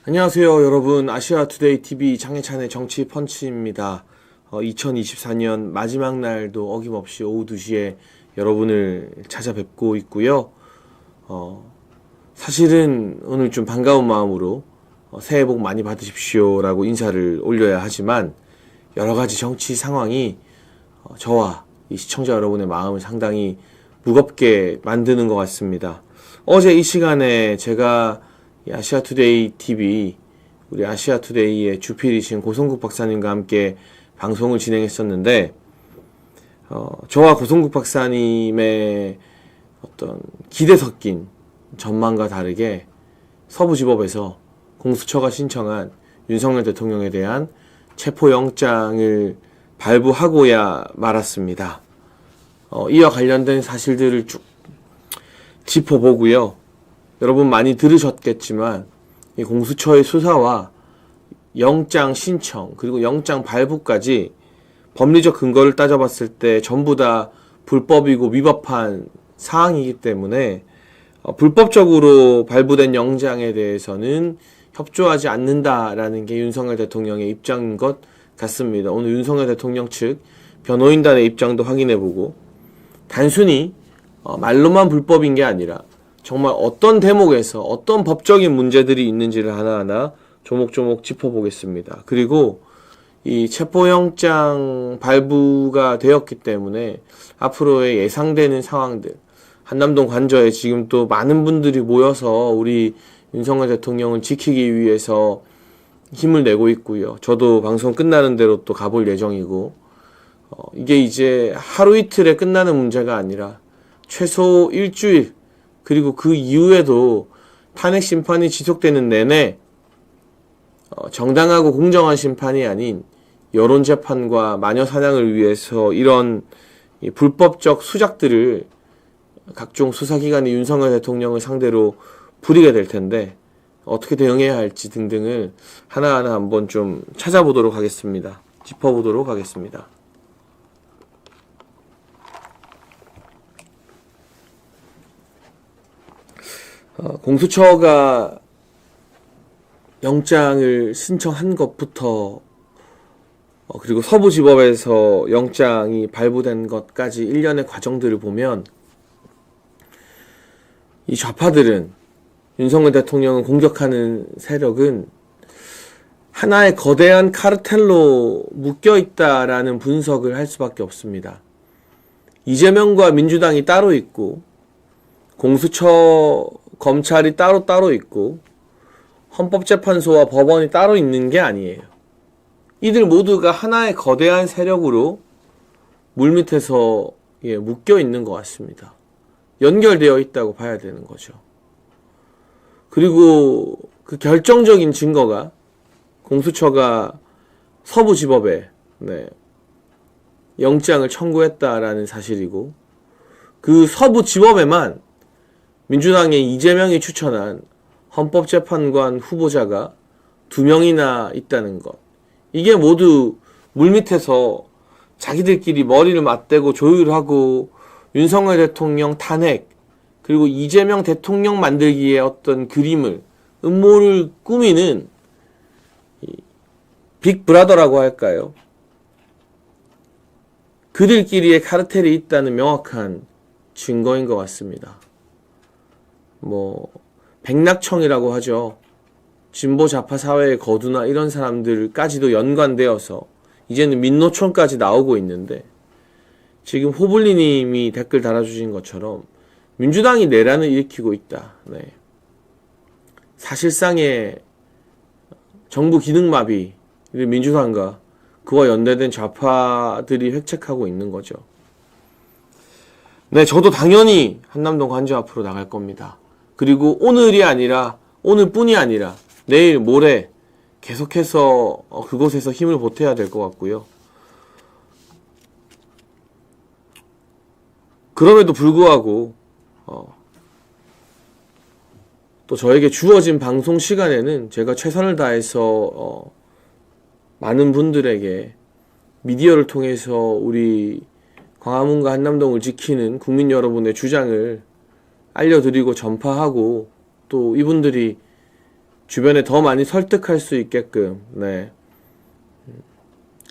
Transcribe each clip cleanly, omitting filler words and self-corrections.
안녕하세요 여러분. 아시아투데이 TV 장혜찬의 정치 펀치입니다. 2024년 마지막 날도 어김없이 오후 2시에 여러분을 찾아뵙고 있고요. 사실은 오늘 좀 반가운 마음으로 새해 복 많이 받으십시오 라고 인사를 올려야 하지만 여러가지 정치 상황이 저와 이 시청자 여러분의 마음을 상당히 무겁게 만드는 것 같습니다. 어제 이 시간에 제가 아시아투데이 TV, 우리 아시아투데이의 주필이신 고성국 박사님과 함께 방송을 진행했었는데, 저와 고성국 박사님의 어떤 기대 섞인 전망과 다르게 서부지법에서 공수처가 신청한 윤석열 대통령에 대한 체포영장을 발부하고야 말았습니다. 이와 관련된 사실들을 쭉 짚어보고요. 여러분 많이 들으셨겠지만 이 공수처의 수사와 영장 신청 그리고 영장 발부까지 법리적 근거를 따져봤을 때 전부 다 불법이고 위법한 사항이기 때문에 불법적으로 발부된 영장에 대해서는 협조하지 않는다라는 게 윤석열 대통령의 입장인 것 같습니다. 오늘 윤석열 대통령 측 변호인단의 입장도 확인해보고 단순히 말로만 불법인 게 아니라 정말 어떤 대목에서 어떤 법적인 문제들이 있는지를 하나하나 조목조목 짚어보겠습니다. 그리고 이 체포영장 발부가 되었기 때문에 앞으로의 예상되는 상황들, 한남동 관저에 지금 또 많은 분들이 모여서 우리 윤석열 대통령을 지키기 위해서 힘을 내고 있고요. 저도 방송 끝나는 대로 또 가볼 예정이고, 이게 이제 하루 이틀에 끝나는 문제가 아니라 최소 일주일, 그리고 그 이후에도 탄핵 심판이 지속되는 내내 정당하고 공정한 심판이 아닌 여론 재판과 마녀 사냥을 위해서 이런 불법적 수작들을 각종 수사기관이 윤석열 대통령을 상대로 부리게 될 텐데 어떻게 대응해야 할지 등등을 하나하나 한번 좀 찾아보도록 하겠습니다. 짚어보도록 하겠습니다. 공수처가 영장을 신청한 것부터 그리고 서부지법에서 영장이 발부된 것까지 일련의 과정들을 보면 이 좌파들은 윤석열 대통령을 공격하는 세력은 하나의 거대한 카르텔로 묶여있다라는 분석을 할 수밖에 없습니다. 이재명과 민주당이 따로 있고 공수처 검찰이 따로 있고 헌법재판소와 법원이 따로 있는 게 아니에요. 이들 모두가 하나의 거대한 세력으로 물밑에서 묶여 있는 것 같습니다. 연결되어 있다고 봐야 되는 거죠. 그리고 그 결정적인 증거가 공수처가 서부지법에 영장을 청구했다라는 사실이고 그 서부지법에만 민주당의 이재명이 추천한 헌법재판관 후보자가 2명이나 있다는 것. 이게 모두 물밑에서 자기들끼리 머리를 맞대고 조율하고 윤석열 대통령 탄핵 그리고 이재명 대통령 만들기에 어떤 그림을 음모를 꾸미는 빅브라더라고 할까요? 그들끼리의 카르텔이 있다는 명확한 증거인 것 같습니다. 백낙청이라고 하죠. 진보 좌파 사회의 거두나 이런 사람들까지도 연관되어서 이제는 민노총까지 나오고 있는데 지금 호블리님이 댓글 달아주신 것처럼 민주당이 내란을 일으키고 있다. 사실상의 정부 기능마비를 민주당과 그와 연대된 좌파들이 획책하고 있는 거죠. 저도 당연히 한남동 관저 앞으로 나갈 겁니다. 그리고 오늘뿐이 아니라 내일 모레 계속해서 그곳에서 힘을 보태야 될 것 같고요. 그럼에도 불구하고 또 저에게 주어진 방송 시간에는 제가 최선을 다해서 많은 분들에게 미디어를 통해서 우리 광화문과 한남동을 지키는 국민 여러분의 주장을 알려드리고 전파하고 또 이분들이 주변에 더 많이 설득할 수 있게끔, 네.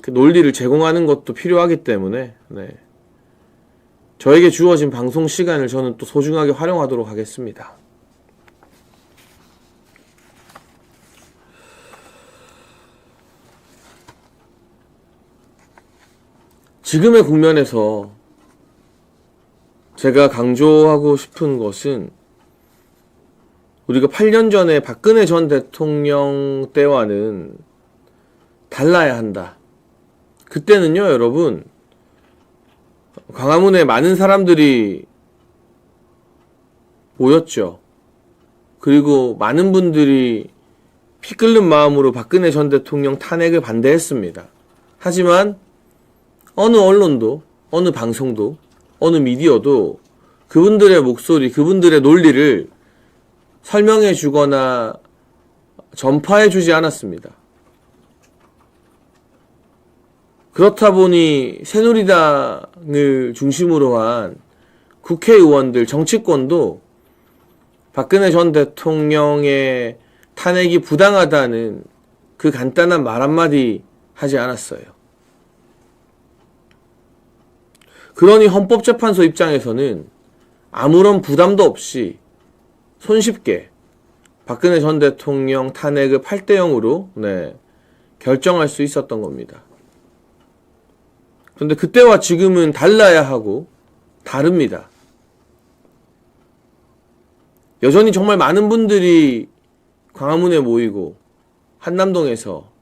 그 논리를 제공하는 것도 필요하기 때문에, 네. 저에게 주어진 방송 시간을 저는 또 소중하게 활용하도록 하겠습니다. 지금의 국면에서 제가 강조하고 싶은 것은 우리가 8년 전에 박근혜 전 대통령 때와는 달라야 한다. 그때는요, 여러분, 광화문에 많은 사람들이 모였죠. 그리고 많은 분들이 피 끓는 마음으로 박근혜 전 대통령 탄핵을 반대했습니다. 하지만 어느 언론도, 어느 방송도, 어느 미디어도 그분들의 목소리, 그분들의 논리를 설명해 주거나 전파해 주지 않았습니다. 그렇다 보니 새누리당을 중심으로 한 국회의원들, 정치권도 박근혜 전 대통령의 탄핵이 부당하다는 그 간단한 말 한마디 하지 않았어요. 그러니 헌법재판소 입장에서는 아무런 부담도 없이 손쉽게 박근혜 전 대통령 탄핵을 8대 0으로 결정할 수 있었던 겁니다. 그런데 그때와 지금은 달라야 하고 다릅니다. 여전히 정말 많은 분들이 광화문에 모이고 한남동에서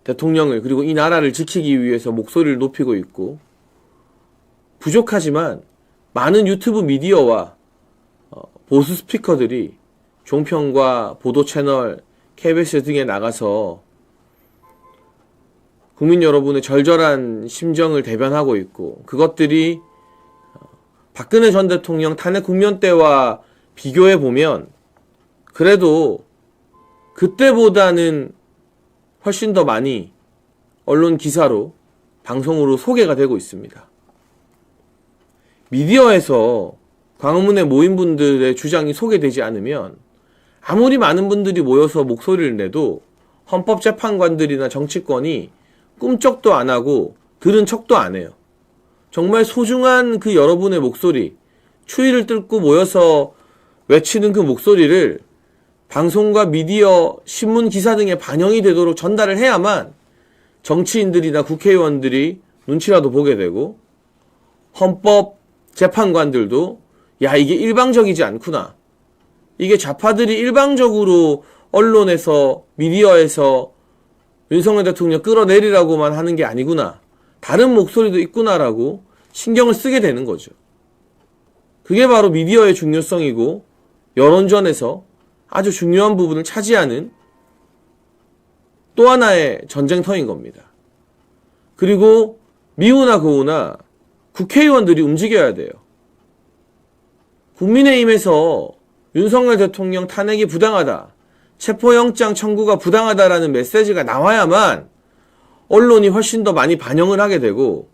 대통령을 그리고 이 나라를 지키기 위해서 목소리를 높이고 있고, 부족하지만 많은 유튜브 미디어와 보수 스피커들이 종편과 보도 채널, KBS 등에 나가서 국민 여러분의 절절한 심정을 대변하고 있고, 그것들이 박근혜 전 대통령 탄핵 국면 때와 비교해 보면 그래도 그때보다는 훨씬 더 많이 언론 기사로, 방송으로 소개가 되고 있습니다. 미디어에서 광화문에 모인 분들의 주장이 소개되지 않으면 아무리 많은 분들이 모여서 목소리를 내도 헌법재판관들이나 정치권이 꿈쩍도 안 하고 들은 척도 안 해요. 정말 소중한 그 여러분의 목소리, 추위를 뚫고 모여서 외치는 그 목소리를 방송과 미디어, 신문 기사 등에 반영이 되도록 전달을 해야만 정치인들이나 국회의원들이 눈치라도 보게 되고, 헌법재판관들도 야, 이게 일방적이지 않구나, 이게 좌파들이 일방적으로 언론에서, 미디어에서 윤석열 대통령 끌어내리라고만 하는 게 아니구나, 다른 목소리도 있구나라고 신경을 쓰게 되는 거죠. 그게 바로 미디어의 중요성이고 여론전에서 아주 중요한 부분을 차지하는 또 하나의 전쟁터인 겁니다. 그리고 미우나 고우나 국회의원들이 움직여야 돼요. 국민의힘에서 윤석열 대통령 탄핵이 부당하다, 체포영장 청구가 부당하다라는 메시지가 나와야만 언론이 훨씬 더 많이 반영을 하게 되고,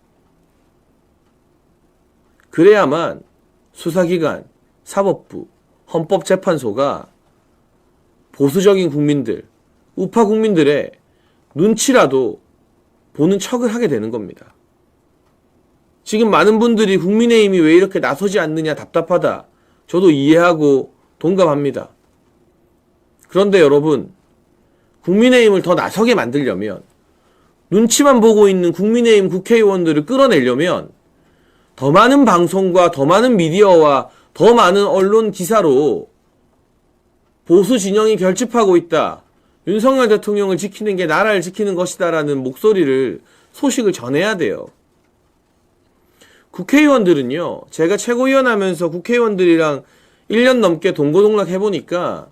그래야만 수사기관, 사법부, 헌법재판소가 보수적인 국민들, 우파 국민들의 눈치라도 보는 척을 하게 되는 겁니다. 지금 많은 분들이 국민의힘이 왜 이렇게 나서지 않느냐, 답답하다, 저도 이해하고 동감합니다. 그런데 여러분, 국민의힘을 더 나서게 만들려면, 눈치만 보고 있는 국민의힘 국회의원들을 끌어내려면 더 많은 방송과 더 많은 미디어와 더 많은 언론 기사로 보수 진영이 결집하고 있다, 윤석열 대통령을 지키는 게 나라를 지키는 것이다라는 목소리를, 소식을 전해야 돼요. 국회의원들은요, 제가 최고위원 하면서 국회의원들이랑 1년 넘게 동고동락 해보니까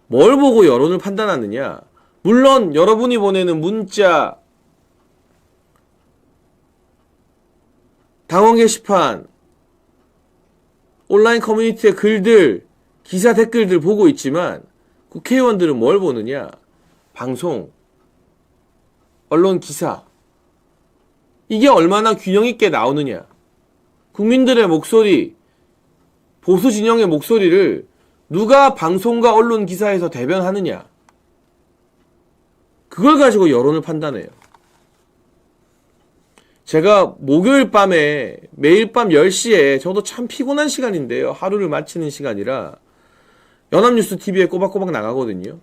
뭘 보고 여론을 판단하느냐, 물론 여러분이 보내는 문자, 당원 게시판, 온라인 커뮤니티의 글들, 기사 댓글들 보고 있지만 국회의원들은 뭘 보느냐, 방송, 언론 기사, 이게 얼마나 균형 있게 나오느냐, 국민들의 목소리, 보수 진영의 목소리를 누가 방송과 언론 기사에서 대변하느냐, 그걸 가지고 여론을 판단해요. 제가 목요일 밤에 매일 밤 10시에 저도 참 피곤한 시간인데요. 하루를 마치는 시간이라 연합뉴스 TV에 꼬박꼬박 나가거든요.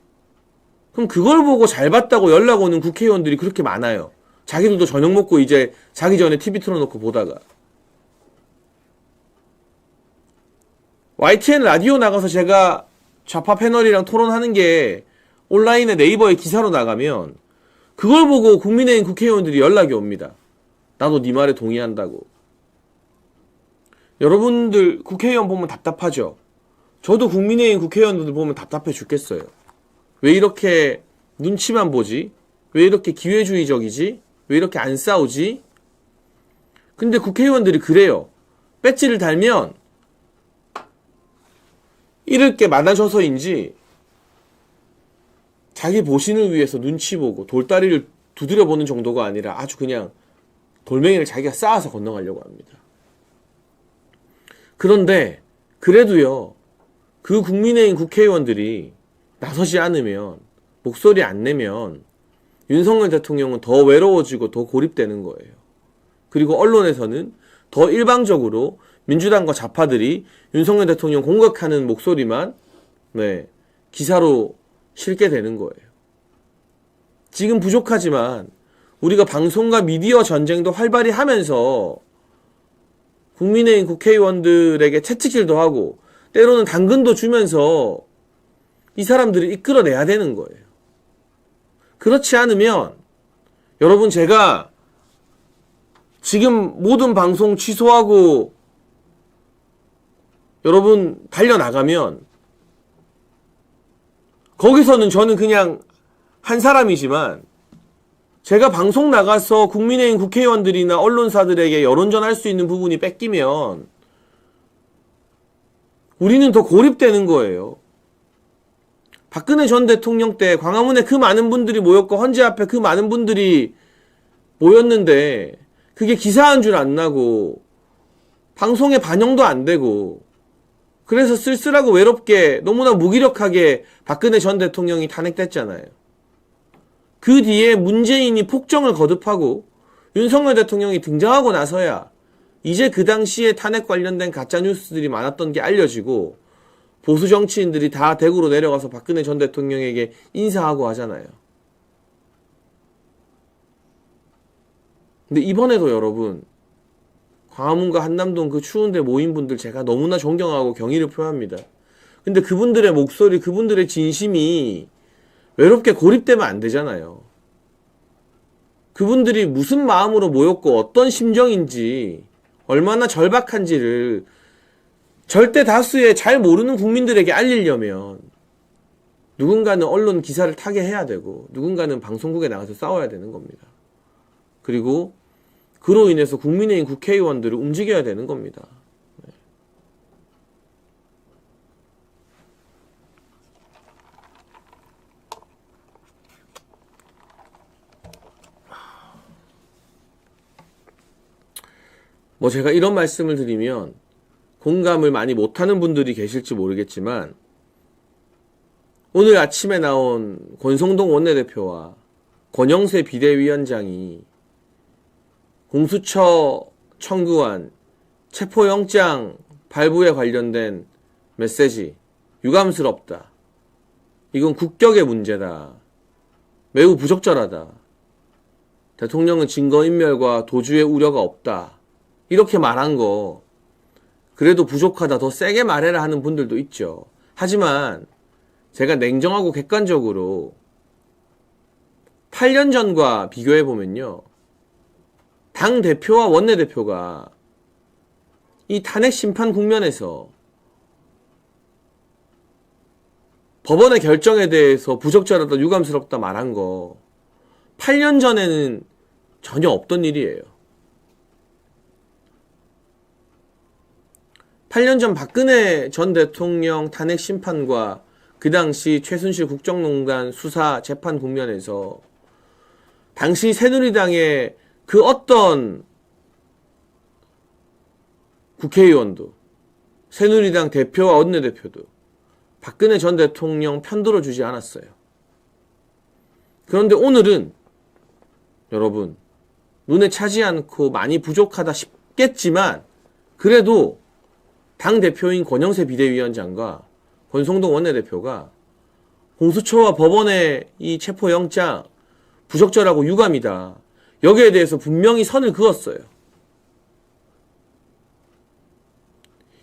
그럼 그걸 보고 잘 봤다고 연락 오는 국회의원들이 그렇게 많아요. 자기들도 저녁 먹고 이제 자기 전에 TV 틀어놓고 보다가. YTN 라디오 나가서 제가 좌파 패널이랑 토론하는 게 온라인에 네이버에 기사로 나가면 그걸 보고 국민의힘 국회의원들이 연락이 옵니다. 나도 네 말에 동의한다고. 여러분들 국회의원 보면 답답하죠? 저도 국민의힘 국회의원들 보면 답답해 죽겠어요. 왜 이렇게 눈치만 보지? 왜 이렇게 기회주의적이지? 왜 이렇게 안 싸우지? 근데 국회의원들이 그래요. 배지를 달면 잃을 게 많아져서인지 자기 보신을 위해서 눈치 보고 돌다리를 두드려 보는 정도가 아니라 아주 그냥 돌멩이를 자기가 쌓아서 건너가려고 합니다. 그런데 그래도요, 그 국민의힘 국회의원들이 나서지 않으면, 목소리 안 내면 윤석열 대통령은 더 외로워지고 더 고립되는 거예요. 그리고 언론에서는 더 일방적으로 민주당과 좌파들이 윤석열 대통령 공격하는 목소리만 기사로 실게 되는 거예요. 지금 부족하지만 우리가 방송과 미디어 전쟁도 활발히 하면서 국민의힘 국회의원들에게 채찍질도 하고 때로는 당근도 주면서 이 사람들을 이끌어내야 되는 거예요. 그렇지 않으면 여러분, 제가 지금 모든 방송 취소하고 여러분 달려나가면 거기서는 저는 그냥 한 사람이지만 제가 방송 나가서 국민의힘 국회의원들이나 언론사들에게 여론전할 수 있는 부분이 뺏기면 우리는 더 고립되는 거예요. 박근혜 전 대통령 때 광화문에 그 많은 분들이 모였고 헌재 앞에 그 많은 분들이 모였는데 그게 기사 한 줄 안 나고 방송에 반영도 안 되고 그래서 쓸쓸하고 외롭게 너무나 무기력하게 박근혜 전 대통령이 탄핵됐잖아요. 그 뒤에 문재인이 폭정을 거듭하고 윤석열 대통령이 등장하고 나서야 이제 그 당시에 탄핵 관련된 가짜뉴스들이 많았던 게 알려지고 보수 정치인들이 다 대구로 내려가서 박근혜 전 대통령에게 인사하고 하잖아요. 근데 이번에도 여러분, 광화문과 한남동 그 추운데 모인 분들 제가 너무나 존경하고 경의를 표합니다. 근데 그분들의 목소리, 그분들의 진심이 외롭게 고립되면 안 되잖아요. 그분들이 무슨 마음으로 모였고 어떤 심정인지, 얼마나 절박한지를 절대 다수의 잘 모르는 국민들에게 알리려면 누군가는 언론 기사를 타게 해야 되고 누군가는 방송국에 나가서 싸워야 되는 겁니다. 그리고 그로 인해서 국민의힘 국회의원들을 움직여야 되는 겁니다. 뭐 제가 이런 말씀을 드리면 공감을 많이 못하는 분들이 계실지 모르겠지만 오늘 아침에 나온 권성동 원내대표와 권영세 비대위원장이 공수처 청구한 체포영장 발부에 관련된 메시지, 유감스럽다. 이건 국격의 문제다. 매우 부적절하다. 대통령은 증거인멸과 도주의 우려가 없다. 이렇게 말한 거 그래도 부족하다, 더 세게 말해라 하는 분들도 있죠. 하지만 제가 냉정하고 객관적으로 8년 전과 비교해보면요, 당대표와 원내대표가 이 탄핵 심판 국면에서 법원의 결정에 대해서 부적절하다, 유감스럽다 말한 거 8년 전에는 전혀 없던 일이에요. 8년 전 박근혜 전 대통령 탄핵 심판과 그 당시 최순실 국정농단 수사 재판 국면에서 당시 새누리당의 그 어떤 국회의원도, 새누리당 대표와 원내대표도 박근혜 전 대통령 편들어주지 않았어요. 그런데 오늘은 여러분 눈에 차지 않고 많이 부족하다 싶겠지만 그래도 당대표인 권영세 비대위원장과 권성동 원내대표가 공수처와 법원의 이 체포영장 부적절하고 유감이다. 여기에 대해서 분명히 선을 그었어요.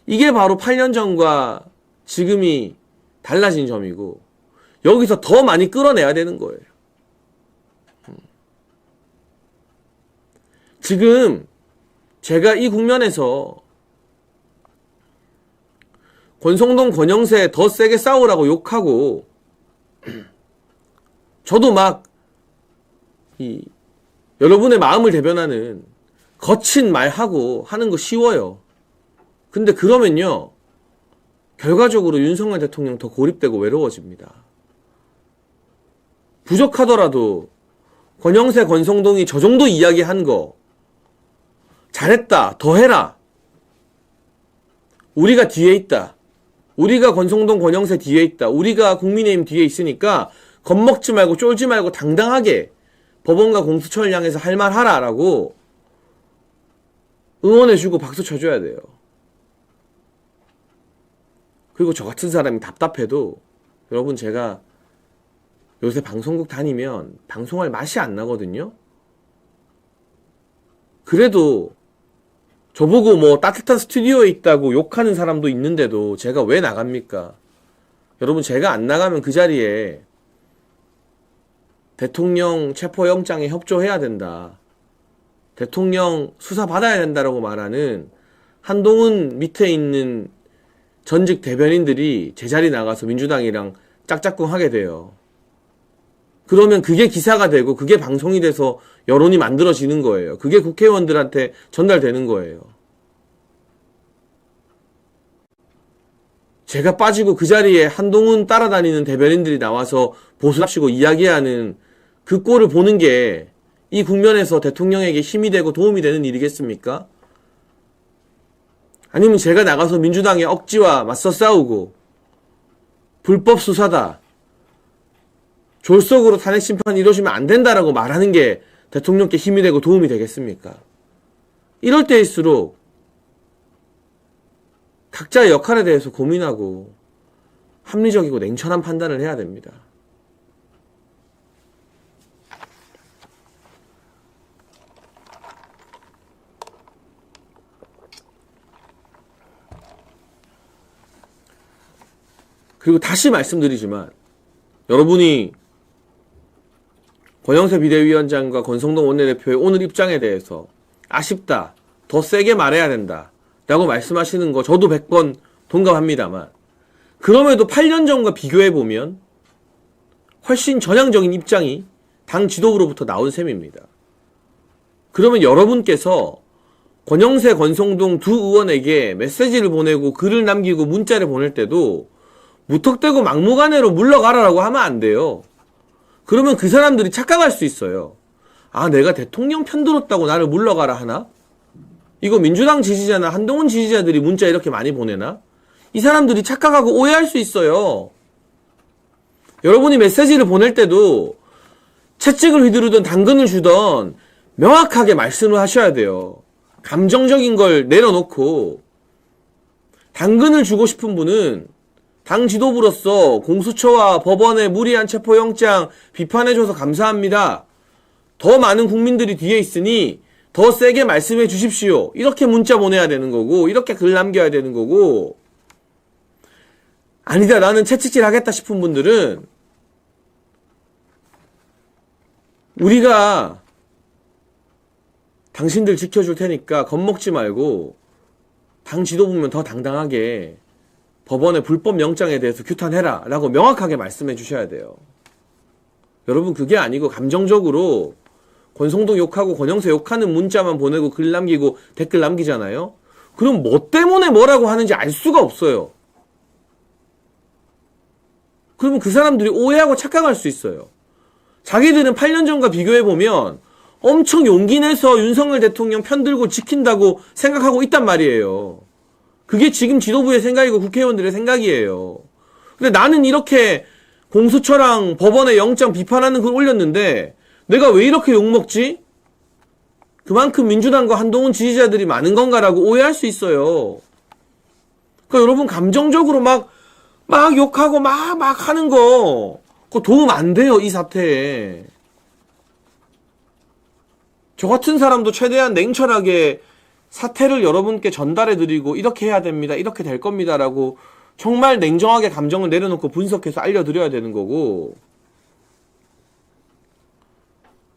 이게 바로 8년 전과 지금이 달라진 점이고 여기서 더 많이 끌어내야 되는 거예요. 지금 제가 이 국면에서 권성동, 권영세 더 세게 싸우라고 욕하고 저도 막 여러분의 마음을 대변하는 거친 말하고 하는 거 쉬워요. 근데 그러면요 결과적으로 윤석열 대통령 더 고립되고 외로워집니다. 부족하더라도 권영세, 권성동이 저 정도 이야기한 거 잘했다, 더 해라. 우리가 뒤에 있다. 우리가 권성동, 권영세 뒤에 있다. 우리가 국민의힘 뒤에 있으니까 겁먹지 말고 쫄지 말고 당당하게 법원과 공수처를 향해서 할 말 하라라고 응원해주고 박수 쳐줘야 돼요. 그리고 저 같은 사람이 답답해도 여러분 제가 요새 방송국 다니면 방송할 맛이 안 나거든요. 그래도 저보고 뭐 따뜻한 스튜디오에 있다고 욕하는 사람도 있는데도 제가 왜 나갑니까? 여러분 제가 안 나가면 그 자리에 대통령 체포영장에 협조해야 된다. 대통령 수사 받아야 된다라고 말하는 한동훈 밑에 있는 전직 대변인들이 제자리 나가서 민주당이랑 짝짝꿍 하게 돼요. 그러면 그게 기사가 되고 그게 방송이 돼서 여론이 만들어지는 거예요. 그게 국회의원들한테 전달되는 거예요. 제가 빠지고 그 자리에 한동훈 따라다니는 대변인들이 나와서 보수합시고 이야기하는 그 꼴을 보는 게 이 국면에서 대통령에게 힘이 되고 도움이 되는 일이겠습니까? 아니면 제가 나가서 민주당의 억지와 맞서 싸우고 불법 수사다. 졸속으로 탄핵 심판이 이루어지면 안 된다라고 말하는 게 대통령께 힘이 되고 도움이 되겠습니까? 이럴 때일수록 각자의 역할에 대해서 고민하고 합리적이고 냉철한 판단을 해야 됩니다. 그리고 다시 말씀드리지만 여러분이 권영세 비대위원장과 권성동 원내대표의 오늘 입장에 대해서 아쉽다, 더 세게 말해야 된다 라고 말씀하시는 거 저도 100번 동감합니다만 그럼에도 8년 전과 비교해보면 훨씬 전향적인 입장이 당 지도부로부터 나온 셈입니다. 그러면 여러분께서 권영세, 권성동 두 의원에게 메시지를 보내고 글을 남기고 문자를 보낼 때도 무턱대고 막무가내로 물러가라라고 하면 안 돼요. 그러면 그 사람들이 착각할 수 있어요. 아, 내가 대통령 편들었다고 나를 물러가라 하나? 이거 민주당 지지자나 한동훈 지지자들이 문자 이렇게 많이 보내나? 이 사람들이 착각하고 오해할 수 있어요. 여러분이 메시지를 보낼 때도 채찍을 휘두르든 당근을 주든 명확하게 말씀을 하셔야 돼요. 감정적인 걸 내려놓고 당근을 주고 싶은 분은 당 지도부로서 공수처와 법원의 무리한 체포영장 비판해줘서 감사합니다. 더 많은 국민들이 뒤에 있으니 더 세게 말씀해 주십시오. 이렇게 문자 보내야 되는 거고 이렇게 글 남겨야 되는 거고 아니다 나는 채찍질 하겠다 싶은 분들은 우리가 당신들 지켜줄 테니까 겁먹지 말고 당 지도부면 더 당당하게 법원의 불법 영장에 대해서 규탄해라 라고 명확하게 말씀해 주셔야 돼요. 여러분 그게 아니고 감정적으로 권성동 욕하고 권영세 욕하는 문자만 보내고 글 남기고 댓글 남기잖아요. 그럼 뭐 때문에 뭐라고 하는지 알 수가 없어요. 그러면 그 사람들이 오해하고 착각할 수 있어요. 자기들은 8년 전과 비교해보면 엄청 용기 내서 윤석열 대통령 편들고 지킨다고 생각하고 있단 말이에요. 그게 지금 지도부의 생각이고 국회의원들의 생각이에요. 근데 나는 이렇게 공수처랑 법원에 영장 비판하는 글 올렸는데 내가 왜 이렇게 욕먹지? 그만큼 민주당과 한동훈 지지자들이 많은 건가라고 오해할 수 있어요. 그러니까 여러분 감정적으로 막 욕하고 막 하는 거 그거 도움 안 돼요, 이 사태에. 저 같은 사람도 최대한 냉철하게 사태를 여러분께 전달해드리고 이렇게 해야 됩니다, 이렇게 될 겁니다라고 정말 냉정하게 감정을 내려놓고 분석해서 알려드려야 되는 거고,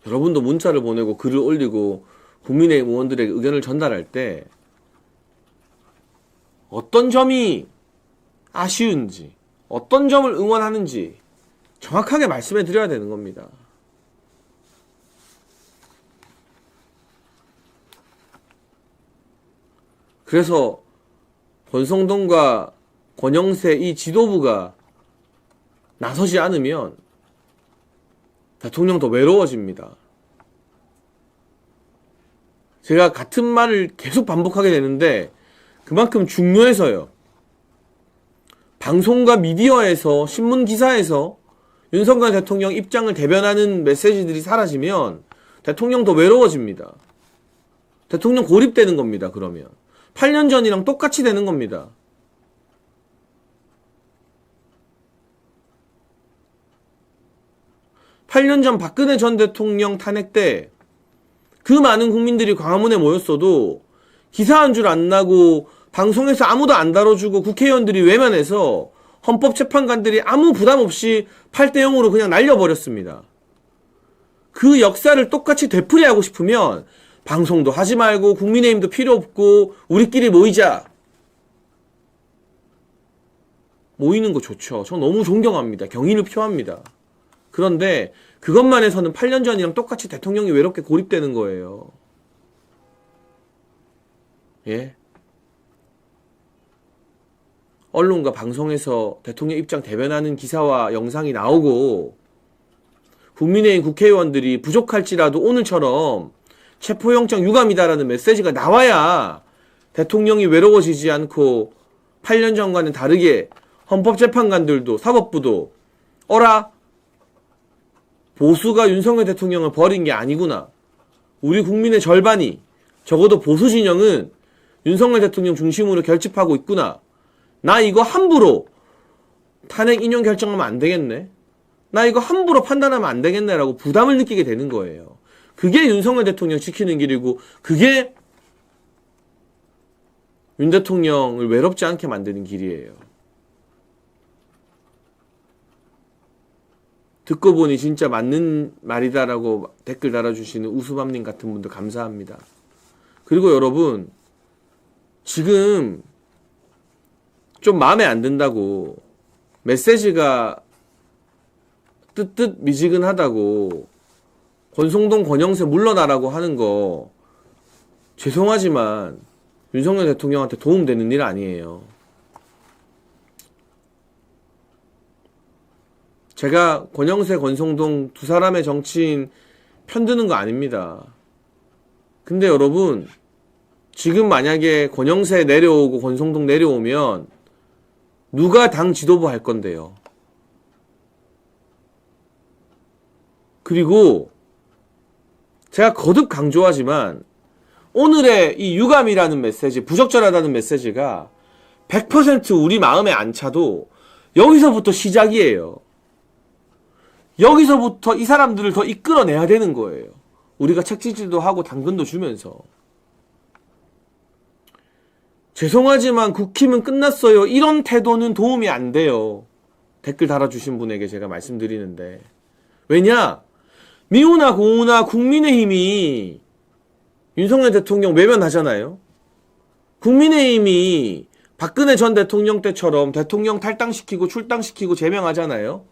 여러분도 문자를 보내고 글을 올리고 국민의힘 의원들에게 의견을 전달할 때 어떤 점이 아쉬운지, 어떤 점을 응원하는지 정확하게 말씀해 드려야 되는 겁니다. 그래서 권성동과 권영세 이 지도부가 나서지 않으면 대통령 더 외로워집니다. 제가 같은 말을 계속 반복하게 되는데 그만큼 중요해서요. 방송과 미디어에서, 신문 기사에서 윤석열 대통령 입장을 대변하는 메시지들이 사라지면 대통령 더 외로워집니다. 대통령 고립되는 겁니다, 그러면. 8년 전이랑 똑같이 되는 겁니다. (8년) 전 박근혜 전 대통령 탄핵 때 그 많은 국민들이 광화문에 모였어도 기사 한 줄 안 나고 방송에서 아무도 안 다뤄주고 국회의원들이 외면해서 헌법재판관들이 아무 부담 없이 8대0으로 그냥 날려버렸습니다. 그 역사를 똑같이 되풀이하고 싶으면 방송도 하지 말고 국민의힘도 필요 없고 우리끼리 모이자. 모이는 거 좋죠. 저 너무 존경합니다. 경의를 표합니다. 그런데 그것만 해서는 8년 전이랑 똑같이 대통령이 외롭게 고립되는 거예요. 예? 언론과 방송에서 대통령 입장 대변하는 기사와 영상이 나오고 국민의힘 국회의원들이 부족할지라도 오늘처럼 체포영장 유감이다라는 메시지가 나와야 대통령이 외로워지지 않고 8년 전과는 다르게 헌법재판관들도 사법부도 어라? 보수가 윤석열 대통령을 버린 게 아니구나. 우리 국민의 절반이 적어도 보수 진영은 윤석열 대통령 중심으로 결집하고 있구나. 나 이거 함부로 탄핵 인용 결정하면 안 되겠네. 나 이거 함부로 판단하면 안 되겠네라고 부담을 느끼게 되는 거예요. 그게 윤석열 대통령 지키는 길이고 그게 윤 대통령을 외롭지 않게 만드는 길이에요. 듣고 보니 진짜 맞는 말이다라고 댓글 달아주시는 우수밤님 같은 분들 감사합니다. 그리고 여러분 지금 좀 마음에 안 든다고 메시지가 뜨뜻 미지근하다고 권성동 권영세 물러나라고 하는 거 죄송하지만 윤석열 대통령한테 도움되는 일 아니에요. 제가 권영세, 권성동 두 사람의 정치인 편드는 거 아닙니다. 근데 여러분 지금 만약에 권영세 내려오고 권성동 내려오면 누가 당 지도부 할 건데요. 그리고 제가 거듭 강조하지만 오늘의 이 유감이라는 메시지, 부적절하다는 메시지가 100% 우리 마음에 안 차도 여기서부터 시작이에요. 여기서부터 이 사람들을 더 이끌어내야 되는 거예요. 우리가 책지질도 하고 당근도 주면서. 죄송하지만 국힘은 끝났어요. 이런 태도는 도움이 안 돼요. 댓글 달아주신 분에게 제가 말씀드리는데. 왜냐? 미우나 고우나 국민의힘이 윤석열 대통령 외면하잖아요. 국민의힘이 박근혜 전 대통령 때처럼 대통령 탈당시키고 출당시키고 제명하잖아요.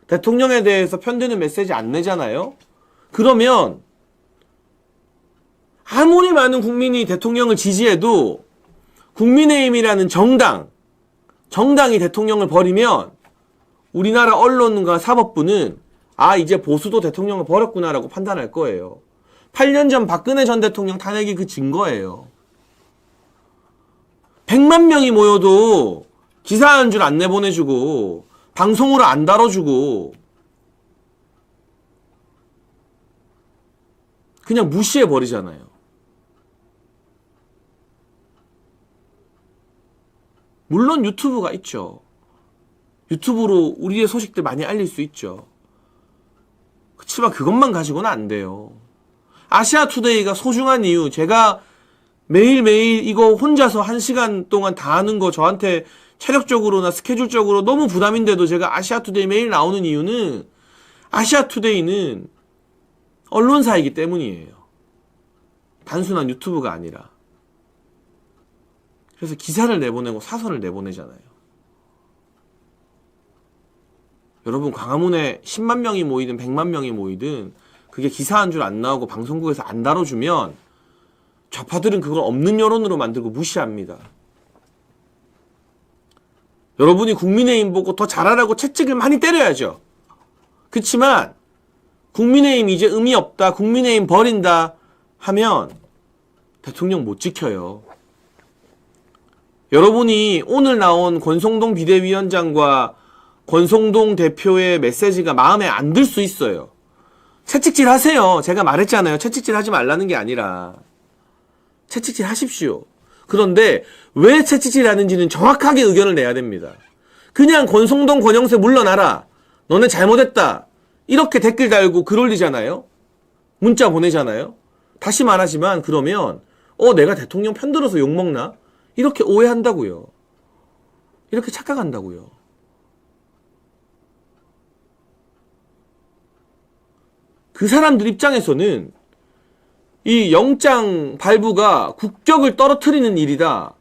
대통령에 대해서 편드는 메시지 안 내잖아요. 그러면 아무리 많은 국민이 대통령을 지지해도 국민의힘이라는 정당이 대통령을 버리면 우리나라 언론과 사법부는 아 이제 보수도 대통령을 버렸구나라고 판단할 거예요. 8년 전 박근혜 전 대통령 탄핵이 그 증거예요. 100만 명이 모여도 기사 한 줄 안 내보내주고 방송으로 안 다뤄주고 그냥 무시해버리잖아요. 물론 유튜브가 있죠. 유튜브로 우리의 소식들 많이 알릴 수 있죠. 그렇지만 그것만 가지고는 안 돼요. 아시아투데이가 소중한 이유, 제가 매일매일 이거 혼자서 1시간 동안 다 하는 거 저한테 체력적으로나 스케줄적으로 너무 부담인데도 제가 아시아투데이 매일 나오는 이유는 아시아투데이는 언론사이기 때문이에요. 단순한 유튜브가 아니라. 그래서 기사를 내보내고 사설을 내보내잖아요. 여러분, 광화문에 10만 명이 모이든 100만 명이 모이든 그게 기사 한 줄 안 나오고 방송국에서 안 다뤄주면 좌파들은 그걸 없는 여론으로 만들고 무시합니다. 여러분이 국민의힘 보고 더 잘하라고 채찍을 많이 때려야죠. 그치만 국민의힘 이제 의미 없다, 국민의힘 버린다 하면 대통령 못 지켜요. 여러분이 오늘 나온 권성동 비대위원장과 권성동 대표의 메시지가 마음에 안 들 수 있어요. 채찍질 하세요. 제가 말했잖아요. 채찍질 하지 말라는 게 아니라 채찍질 하십시오. 그런데 왜 채찍질 하는지는 정확하게 의견을 내야 됩니다. 그냥 권성동, 권영세 물러나라, 너네 잘못했다, 이렇게 댓글 달고 글 올리잖아요. 문자 보내잖아요. 다시 말하지만 그러면 내가 대통령 편들어서 욕먹나? 이렇게 오해한다고요. 이렇게 착각한다고요. 그 사람들 입장에서는 이 영장 발부가 국격을 떨어뜨리는 일이다,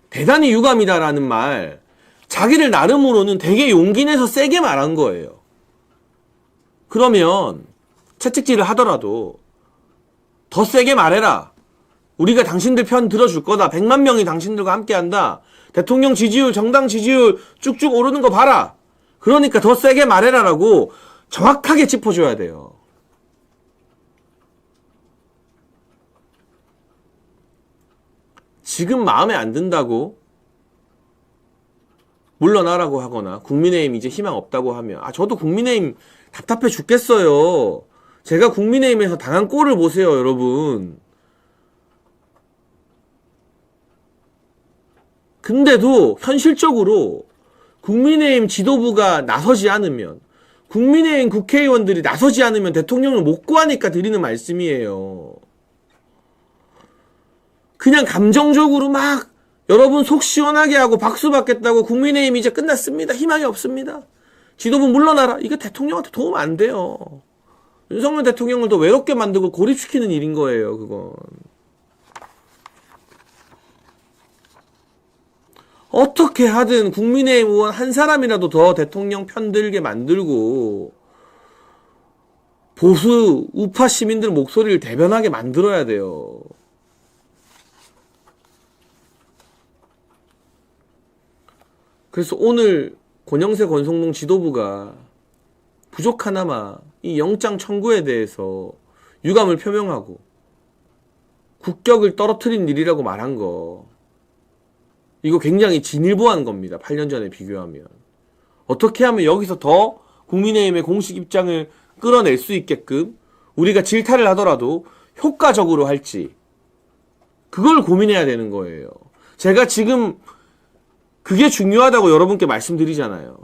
대단히 유감이다라는 말, 자기를 나름으로는 되게 용기 내서 세게 말한 거예요. 그러면 채찍질을 하더라도 더 세게 말해라. 우리가 당신들 편 들어줄 거다. 100만 명이 당신들과 함께한다. 대통령 지지율, 정당 지지율 쭉쭉 오르는 거 봐라. 그러니까 더 세게 말해라라고 정확하게 짚어줘야 돼요. 지금 마음에 안 든다고 물러나라고 하거나 국민의힘 이제 희망 없다고 하면, 저도 국민의힘 답답해 죽겠어요. 제가 국민의힘에서 당한 꼴을 보세요, 여러분. 근데도 현실적으로 국민의힘 지도부가 나서지 않으면, 국민의힘 국회의원들이 나서지 않으면 대통령을 못 구하니까 드리는 말씀이에요. 그냥 감정적으로 막 여러분 속 시원하게 하고 박수 받겠다고 국민의힘 이제 끝났습니다, 희망이 없습니다, 지도부 물러나라, 이거 대통령한테 도움 안 돼요. 윤석열 대통령을 더 외롭게 만들고 고립시키는 일인 거예요, 그건. 어떻게 하든 국민의힘 의원 한 사람이라도 더 대통령 편들게 만들고 보수 우파 시민들 목소리를 대변하게 만들어야 돼요. 그래서 오늘 권영세, 권성동 지도부가 부족하나마 이 영장 청구에 대해서 유감을 표명하고 국격을 떨어뜨린 일이라고 말한 거, 이거 굉장히 진일보한 겁니다. 8년 전에 비교하면. 어떻게 하면 여기서 더 국민의힘의 공식 입장을 끌어낼 수 있게끔 우리가 질타를 하더라도 효과적으로 할지, 그걸 고민해야 되는 거예요. 제가 지금 그게 중요하다고 여러분께 말씀드리잖아요.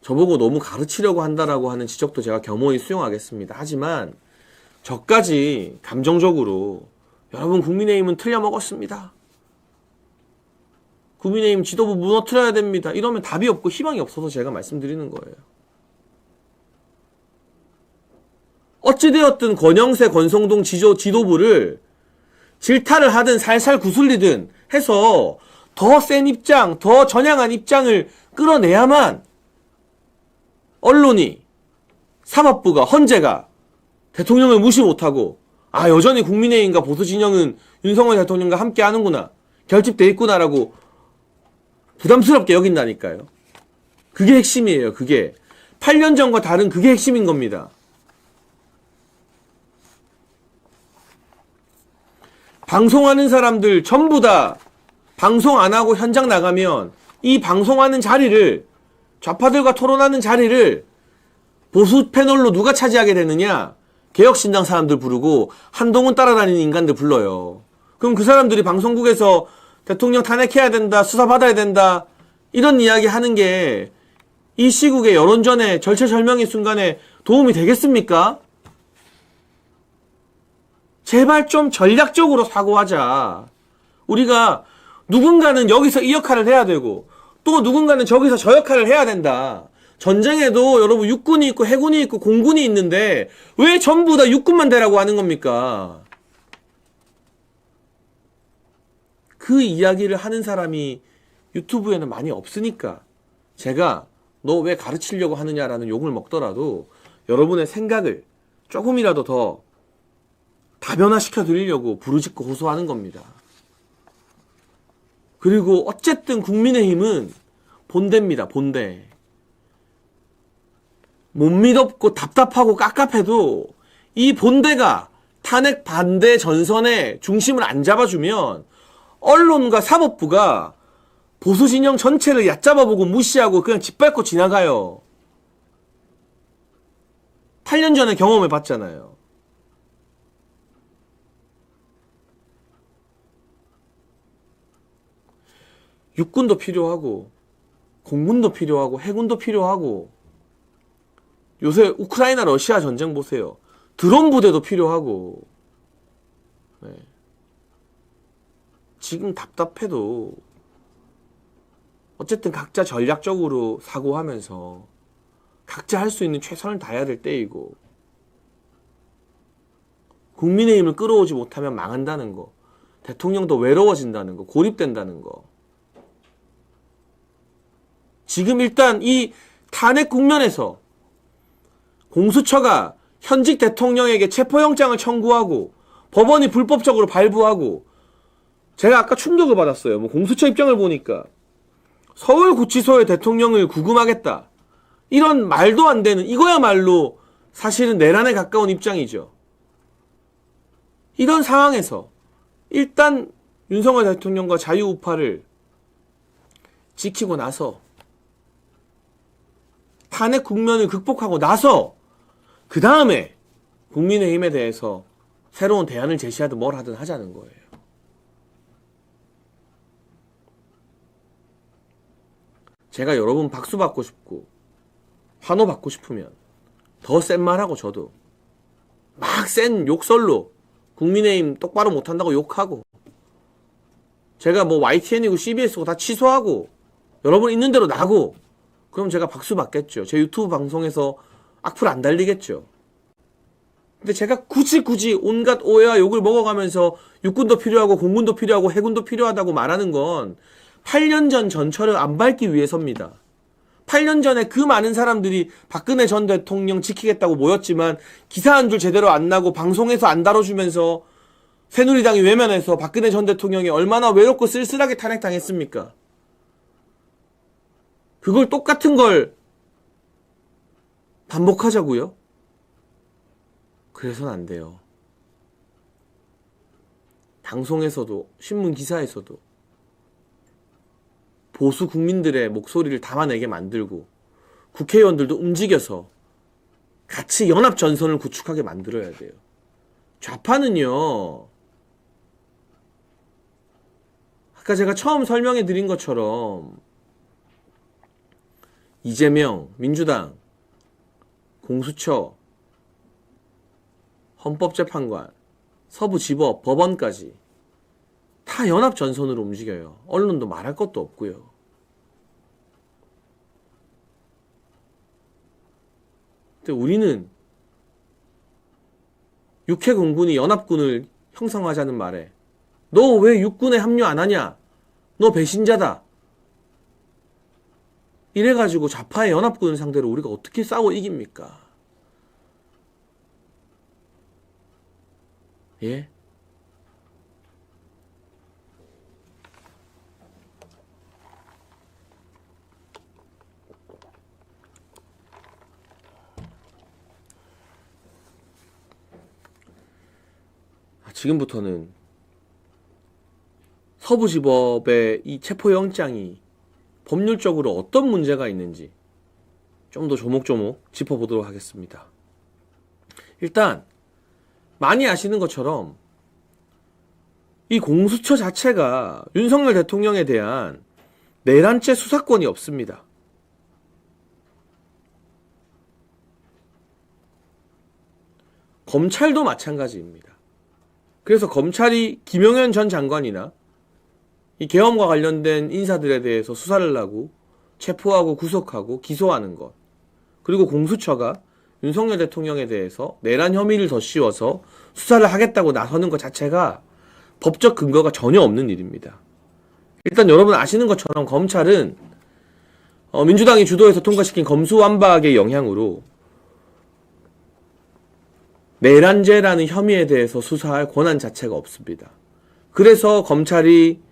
저보고 너무 가르치려고 한다라고 하는 지적도 제가 겸허히 수용하겠습니다. 하지만 저까지 감정적으로 여러분 국민의힘은 틀려먹었습니다, 국민의힘 지도부 무너뜨려야 됩니다, 이러면 답이 없고 희망이 없어서 제가 말씀드리는 거예요. 어찌되었든 권영세, 권성동 지도부를 질타를 하든 살살 구슬리든 해서 더 센 입장, 더 전향한 입장을 끌어내야만 언론이, 사법부가, 헌재가 대통령을 무시 못하고 여전히 국민의힘과 보수진영은 윤석열 대통령과 함께 하는구나, 결집돼 있구나라고 부담스럽게 여긴다니까요. 그게 핵심이에요. 그게 8년 전과 다른 그게 핵심인 겁니다. 방송하는 사람들 전부 다 방송 안 하고 현장 나가면 이 방송하는 자리를, 좌파들과 토론하는 자리를 보수 패널로 누가 차지하게 되느냐? 개혁신당 사람들 부르고 한동훈 따라다니는 인간들 불러요. 그럼 그 사람들이 방송국에서 대통령 탄핵해야 된다, 수사받아야 된다, 이런 이야기 하는 게 이 시국의 여론전의 절체절명의 순간에 도움이 되겠습니까? 제발 좀 전략적으로 사고하자. 우리가 누군가는 여기서 이 역할을 해야 되고 또 누군가는 저기서 저 역할을 해야 된다. 전쟁에도 여러분 육군이 있고 해군이 있고 공군이 있는데 왜 전부 다 육군만 되라고 하는 겁니까? 그 이야기를 하는 사람이 유튜브에는 많이 없으니까 제가 너 왜 가르치려고 하느냐라는 욕을 먹더라도 여러분의 생각을 조금이라도 더 다변화시켜 드리려고 부르짖고 호소하는 겁니다. 그리고 어쨌든 국민의힘은 본대입니다. 본대. 못 믿었고 답답하고 깝깝해도 이 본대가 탄핵 반대 전선의 중심을 안 잡아주면 언론과 사법부가 보수 진영 전체를 얕잡아보고 무시하고 그냥 짓밟고 지나가요. 8년 전에 경험해 봤잖아요. 육군도 필요하고 공군도 필요하고 해군도 필요하고 요새 우크라이나 러시아 전쟁 보세요. 드론 부대도 필요하고 네. 지금 답답해도 어쨌든 각자 전략적으로 사고하면서 각자 할 수 있는 최선을 다해야 될 때이고 국민의힘을 끌어오지 못하면 망한다는 거, 대통령도 외로워진다는 거, 고립된다는 거. 지금 일단 이 탄핵 국면에서 공수처가 현직 대통령에게 체포영장을 청구하고 법원이 불법적으로 발부하고 제가 아까 충격을 받았어요. 뭐 공수처 입장을 보니까 서울구치소에 대통령을 구금하겠다. 이런 말도 안 되는, 이거야말로 사실은 내란에 가까운 입장이죠. 이런 상황에서 일단 윤석열 대통령과 자유우파를 지키고 나서 탄핵 국면을 극복하고 나서 그 다음에 국민의힘에 대해서 새로운 대안을 제시하든 뭘 하든 하자는 거예요. 제가 여러분 박수 받고 싶고 환호 받고 싶으면 더 센 말하고 저도 막 센 욕설로 국민의힘 똑바로 못한다고 욕하고 제가 뭐 YTN이고 CBS고 다 취소하고 여러분 있는 대로 나고 그럼 제가 박수 받겠죠. 제 유튜브 방송에서 악플 안 달리겠죠. 근데 제가 굳이 온갖 오해와 욕을 먹어가면서 육군도 필요하고 공군도 필요하고 해군도 필요하다고 말하는 건 8년 전 전철을 안 밟기 위해서입니다. 8년 전에 그 많은 사람들이 박근혜 전 대통령 지키겠다고 모였지만 기사 한 줄 제대로 안 나고 방송에서 안 다뤄주면서 새누리당이 외면해서 박근혜 전 대통령이 얼마나 외롭고 쓸쓸하게 탄핵당했습니까? 그걸 똑같은 걸 반복하자고요? 그래서는 안 돼요. 방송에서도 신문 기사에서도 보수 국민들의 목소리를 담아내게 만들고 국회의원들도 움직여서 같이 연합 전선을 구축하게 만들어야 돼요. 좌파는요, 아까 제가 처음 설명해 드린 것처럼 이재명, 민주당, 공수처, 헌법재판관, 서부지법, 법원까지 다 연합 전선으로 움직여요. 언론도 말할 것도 없고요. 근데 우리는 육해공군이 연합군을 형성하자는 말에 너 왜 육군에 합류 안 하냐? 너 배신자다. 이래가지고 좌파의 연합군을 상대로 우리가 어떻게 싸워 이깁니까? 예? 지금부터는 서부지법의 이 체포영장이 법률적으로 어떤 문제가 있는지 좀 더 조목조목 짚어보도록 하겠습니다. 일단 많이 아시는 것처럼 이 공수처 자체가 윤석열 대통령에 대한 내란죄 수사권이 없습니다. 검찰도 마찬가지입니다. 그래서 검찰이 김용현 전 장관이나 이 계엄과 관련된 인사들에 대해서 수사를 하고 체포하고 구속하고 기소하는 것, 그리고 공수처가 윤석열 대통령에 대해서 내란 혐의를 더 씌워서 수사를 하겠다고 나서는 것 자체가 법적 근거가 전혀 없는 일입니다. 일단 여러분 아시는 것처럼 검찰은 민주당이 주도해서 통과시킨 검수완박의 영향으로 내란죄라는 혐의에 대해서 수사할 권한 자체가 없습니다. 그래서 검찰이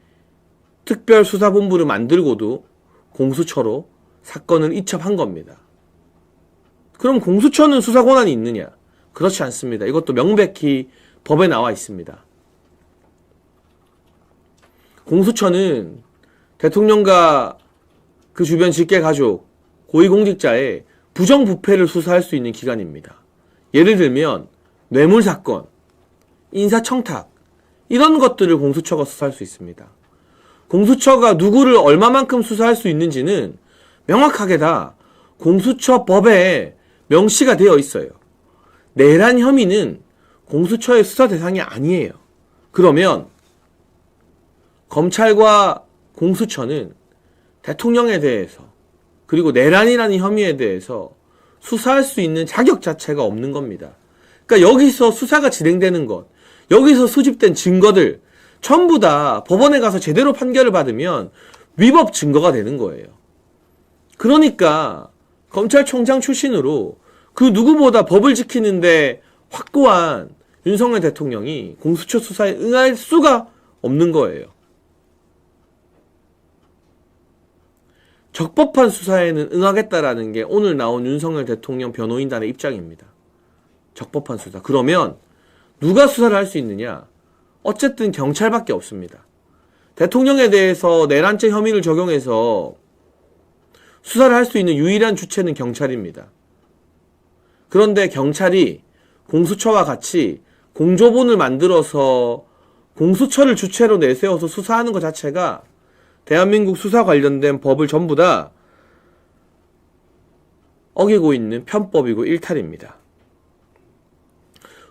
특별수사본부를 만들고도 공수처로 사건을 이첩한 겁니다. 그럼 공수처는 수사 권한이 있느냐? 그렇지 않습니다. 이것도 명백히 법에 나와 있습니다. 공수처는 대통령과 그 주변 직계가족, 고위공직자의 부정부패를 수사할 수 있는 기관입니다. 예를 들면 뇌물사건, 인사청탁, 이런 것들을 공수처가 수사할 수 있습니다. 공수처가 누구를 얼마만큼 수사할 수 있는지는 명확하게 다 공수처법에 명시가 되어 있어요. 내란 혐의는 공수처의 수사 대상이 아니에요. 그러면 검찰과 공수처는 대통령에 대해서 그리고 내란이라는 혐의에 대해서 수사할 수 있는 자격 자체가 없는 겁니다. 그러니까 여기서 수사가 진행되는 것, 여기서 수집된 증거들 전부 다 법원에 가서 제대로 판결을 받으면 위법 증거가 되는 거예요. 그러니까 검찰총장 출신으로 그 누구보다 법을 지키는데 확고한 윤석열 대통령이 공수처 수사에 응할 수가 없는 거예요. 적법한 수사에는 응하겠다라는 게 오늘 나온 윤석열 대통령 변호인단의 입장입니다. 적법한 수사. 그러면 누가 수사를 할 수 있느냐? 어쨌든 경찰밖에 없습니다. 대통령에 대해서 내란죄 혐의를 적용해서 수사를 할 수 있는 유일한 주체는 경찰입니다. 그런데 경찰이 공수처와 같이 공조본을 만들어서 공수처를 주체로 내세워서 수사하는 것 자체가 대한민국 수사 관련된 법을 전부 다 어기고 있는 편법이고 일탈입니다.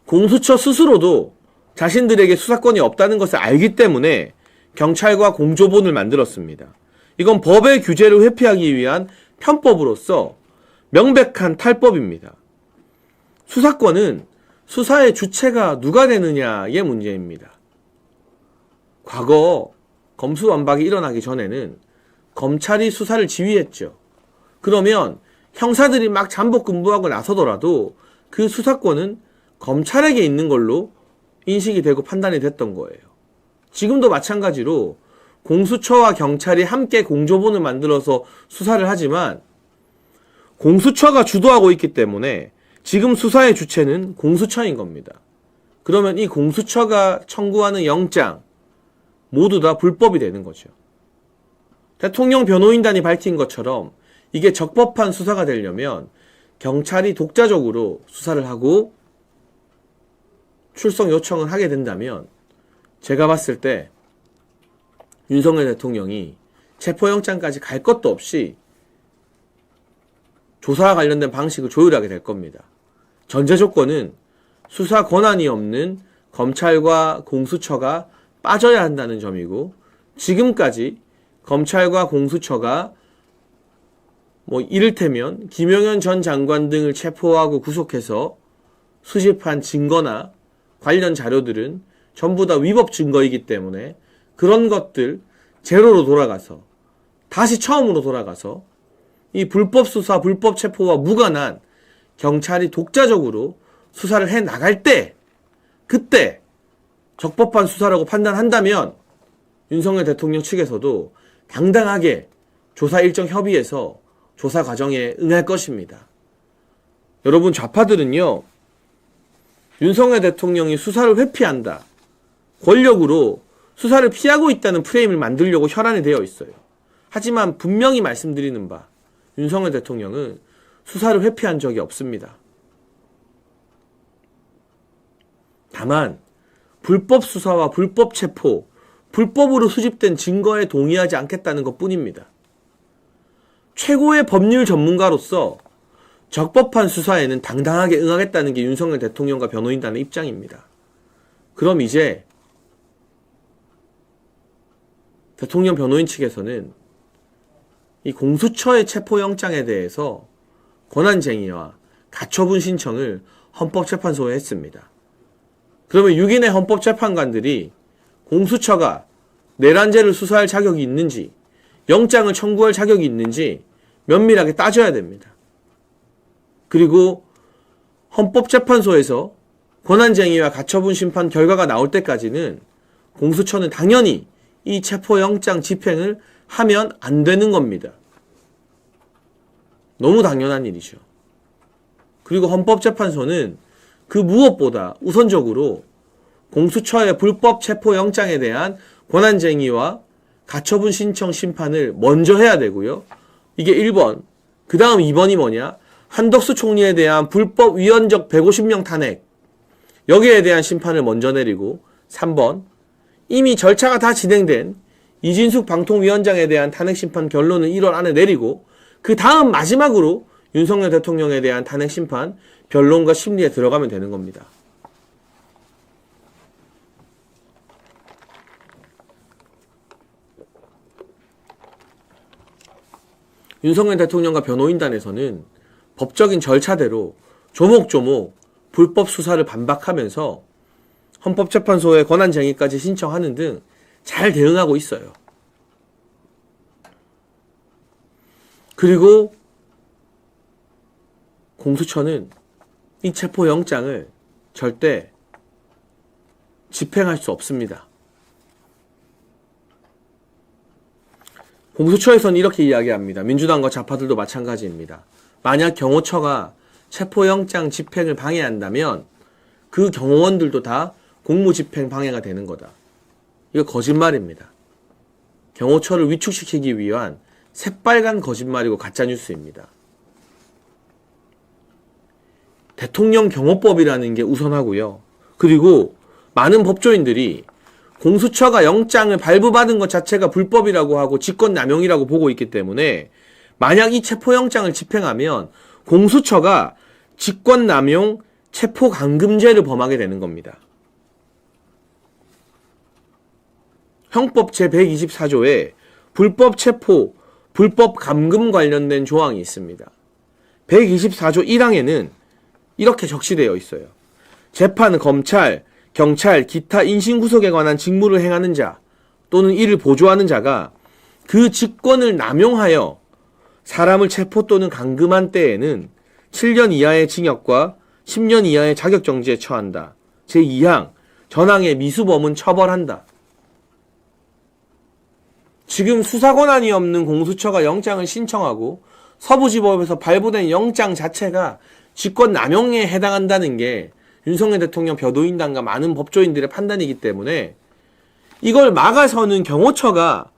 공수처 스스로도 자신들에게 수사권이 없다는 것을 알기 때문에 경찰과 공조본을 만들었습니다. 이건 법의 규제를 회피하기 위한 편법으로서 명백한 탈법입니다. 수사권은 수사의 주체가 누가 되느냐의 문제입니다. 과거 검수완박이 일어나기 전에는 검찰이 수사를 지휘했죠. 그러면 형사들이 막 잠복 근무하고 나서더라도 그 수사권은 검찰에게 있는 걸로 인식이 되고 판단이 됐던 거예요. 지금도 마찬가지로 공수처와 경찰이 함께 공조본을 만들어서 수사를 하지만 공수처가 주도하고 있기 때문에 지금 수사의 주체는 공수처인 겁니다. 그러면 이 공수처가 청구하는 영장 모두 다 불법이 되는 거죠. 대통령 변호인단이 밝힌 것처럼 이게 적법한 수사가 되려면 경찰이 독자적으로 수사를 하고 출석 요청을 하게 된다면 제가 봤을 때 윤석열 대통령이 체포영장까지 갈 것도 없이 조사와 관련된 방식을 조율하게 될 겁니다. 전제 조건은 수사 권한이 없는 검찰과 공수처가 빠져야 한다는 점이고, 지금까지 검찰과 공수처가 이를테면 김용현 전 장관 등을 체포하고 구속해서 수집한 증거나 관련 자료들은 전부 다 위법 증거이기 때문에 그런 것들 제로로 돌아가서 다시 처음으로 돌아가서 이 불법 수사, 불법 체포와 무관한 경찰이 독자적으로 수사를 해 나갈 때, 그때 적법한 수사라고 판단한다면 윤석열 대통령 측에서도 당당하게 조사 일정 협의해서 조사 과정에 응할 것입니다. 여러분, 좌파들은요, 윤석열 대통령이 수사를 회피한다, 권력으로 수사를 피하고 있다는 프레임을 만들려고 혈안이 되어 있어요. 하지만 분명히 말씀드리는 바, 윤석열 대통령은 수사를 회피한 적이 없습니다. 다만 불법 수사와 불법 체포, 불법으로 수집된 증거에 동의하지 않겠다는 것뿐입니다. 최고의 법률 전문가로서 적법한 수사에는 당당하게 응하겠다는 게 윤석열 대통령과 변호인단의 입장입니다. 그럼 이제 대통령 변호인 측에서는 이 공수처의 체포영장에 대해서 권한쟁의와 가처분 신청을 헌법재판소에 했습니다. 그러면 6인의 헌법재판관들이 공수처가 내란죄를 수사할 자격이 있는지, 영장을 청구할 자격이 있는지 면밀하게 따져야 됩니다. 그리고 헌법재판소에서 권한쟁의와 가처분 심판 결과가 나올 때까지는 공수처는 당연히 이 체포영장 집행을 하면 안 되는 겁니다. 너무 당연한 일이죠. 그리고 헌법재판소는 그 무엇보다 우선적으로 공수처의 불법 체포영장에 대한 권한쟁의와 가처분 신청 심판을 먼저 해야 되고요. 이게 1번. 그 다음 2번이 뭐냐? 한덕수 총리에 대한 불법 위헌적 150명 탄핵. 여기에 대한 심판을 먼저 내리고 3번. 이미 절차가 다 진행된 이진숙 방통위원장에 대한 탄핵 심판 결론을 1월 안에 내리고 그 다음 마지막으로 윤석열 대통령에 대한 탄핵 심판 변론과 심리에 들어가면 되는 겁니다. 윤석열 대통령과 변호인단에서는 법적인 절차대로 조목조목 불법 수사를 반박하면서 헌법재판소에 권한쟁의까지 신청하는 등 잘 대응하고 있어요. 그리고 공수처는 이 체포영장을 절대 집행할 수 없습니다. 공수처에서는 이렇게 이야기합니다. 민주당과 좌파들도 마찬가지입니다. 만약 경호처가 체포영장 집행을 방해한다면 그 경호원들도 다 공무집행 방해가 되는 거다. 이거 거짓말입니다. 경호처를 위축시키기 위한 새빨간 거짓말이고 가짜뉴스입니다. 대통령 경호법이라는 게 우선하고요. 그리고 많은 법조인들이 공수처가 영장을 발부받은 것 자체가 불법이라고 하고 직권남용이라고 보고 있기 때문에 만약 이 체포영장을 집행하면 공수처가 직권남용 체포감금죄를 범하게 되는 겁니다. 형법 제124조에 불법 체포, 불법 감금 관련된 조항이 있습니다. 124조 1항에는 이렇게 적시되어 있어요. 재판, 검찰, 경찰, 기타 인신구속에 관한 직무를 행하는 자 또는 이를 보조하는 자가 그 직권을 남용하여 사람을 체포 또는 감금한 때에는 7년 이하의 징역과 10년 이하의 자격정지에 처한다. 제2항 전항의 미수범은 처벌한다. 지금 수사권한이 없는 공수처가 영장을 신청하고 서부지법에서 발부된 영장 자체가 직권남용에 해당한다는 게 윤석열 대통령 변호인단과 많은 법조인들의 판단이기 때문에 이걸 막아서는 경호처가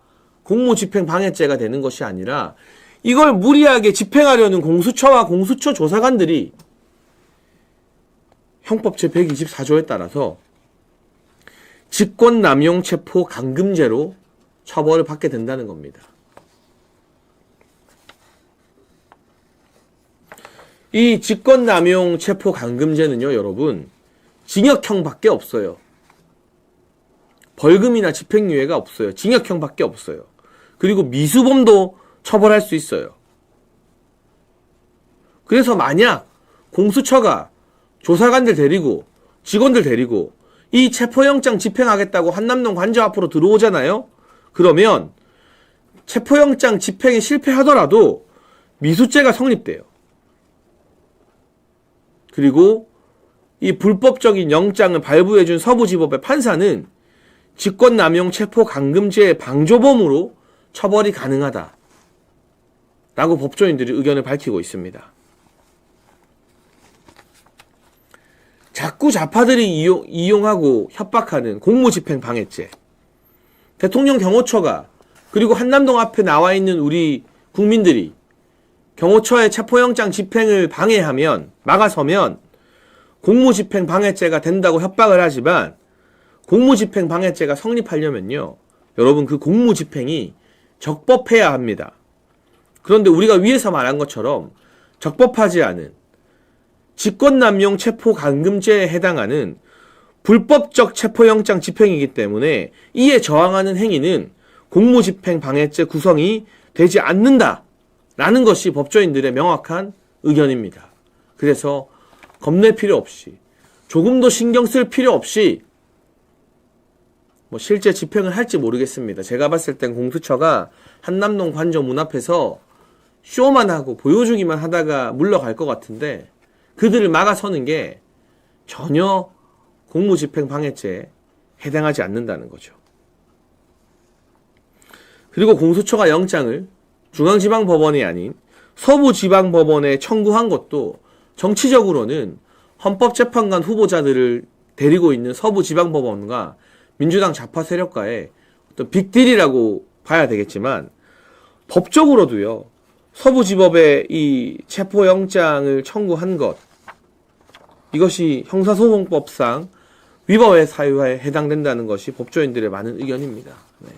공무집행 방해죄가 되는 것이 아니라 이걸 무리하게 집행하려는 공수처와 공수처 조사관들이 형법 제124조에 따라서 직권남용 체포 감금죄로 처벌을 받게 된다는 겁니다. 이 직권남용 체포 감금죄는요, 여러분, 징역형밖에 없어요. 벌금이나 집행유예가 없어요. 징역형밖에 없어요. 그리고 미수범도 처벌할 수 있어요. 그래서 만약 공수처가 조사관들 데리고 직원들 데리고 이 체포영장 집행하겠다고 한남동 관저 앞으로 들어오잖아요. 그러면 체포영장 집행에 실패하더라도 미수죄가 성립돼요. 그리고 이 불법적인 영장을 발부해준 서부지법의 판사는 직권남용 체포감금죄의 방조범으로 처벌이 가능하다 라고 법조인들이 의견을 밝히고 있습니다. 자꾸 좌파들이 이용하고 협박하는 공무집행 방해죄. 대통령 경호처가 그리고 한남동 앞에 나와 있는 우리 국민들이 경호처의 체포영장 집행을 방해하면, 막아서면 공무집행 방해죄가 된다고 협박을 하지만 공무집행 방해죄가 성립하려면요, 여러분 그 공무집행이 적법해야 합니다. 그런데 우리가 위에서 말한 것처럼 적법하지 않은 직권남용 체포감금죄에 해당하는 불법적 체포영장 집행이기 때문에 이에 저항하는 행위는 공무집행 방해죄 구성이 되지 않는다라는 것이 법조인들의 명확한 의견입니다. 그래서 겁낼 필요 없이, 조금도 신경 쓸 필요 없이 실제 집행을 할지 모르겠습니다. 제가 봤을 땐 공수처가 한남동 관저 문 앞에서 쇼만 하고 보여주기만 하다가 물러갈 것 같은데, 그들을 막아서는 게 전혀 공무집행 방해죄에 해당하지 않는다는 거죠. 그리고 공수처가 영장을 중앙지방법원이 아닌 서부지방법원에 청구한 것도 정치적으로는 헌법재판관 후보자들을 데리고 있는 서부지방법원과 민주당 좌파 세력과의 어떤 빅딜이라고 봐야 되겠지만, 법적으로도요, 서부지법에 이 체포영장을 청구한 것, 이것이 형사소송법상 위법의 사유에 해당된다는 것이 법조인들의 많은 의견입니다. 네.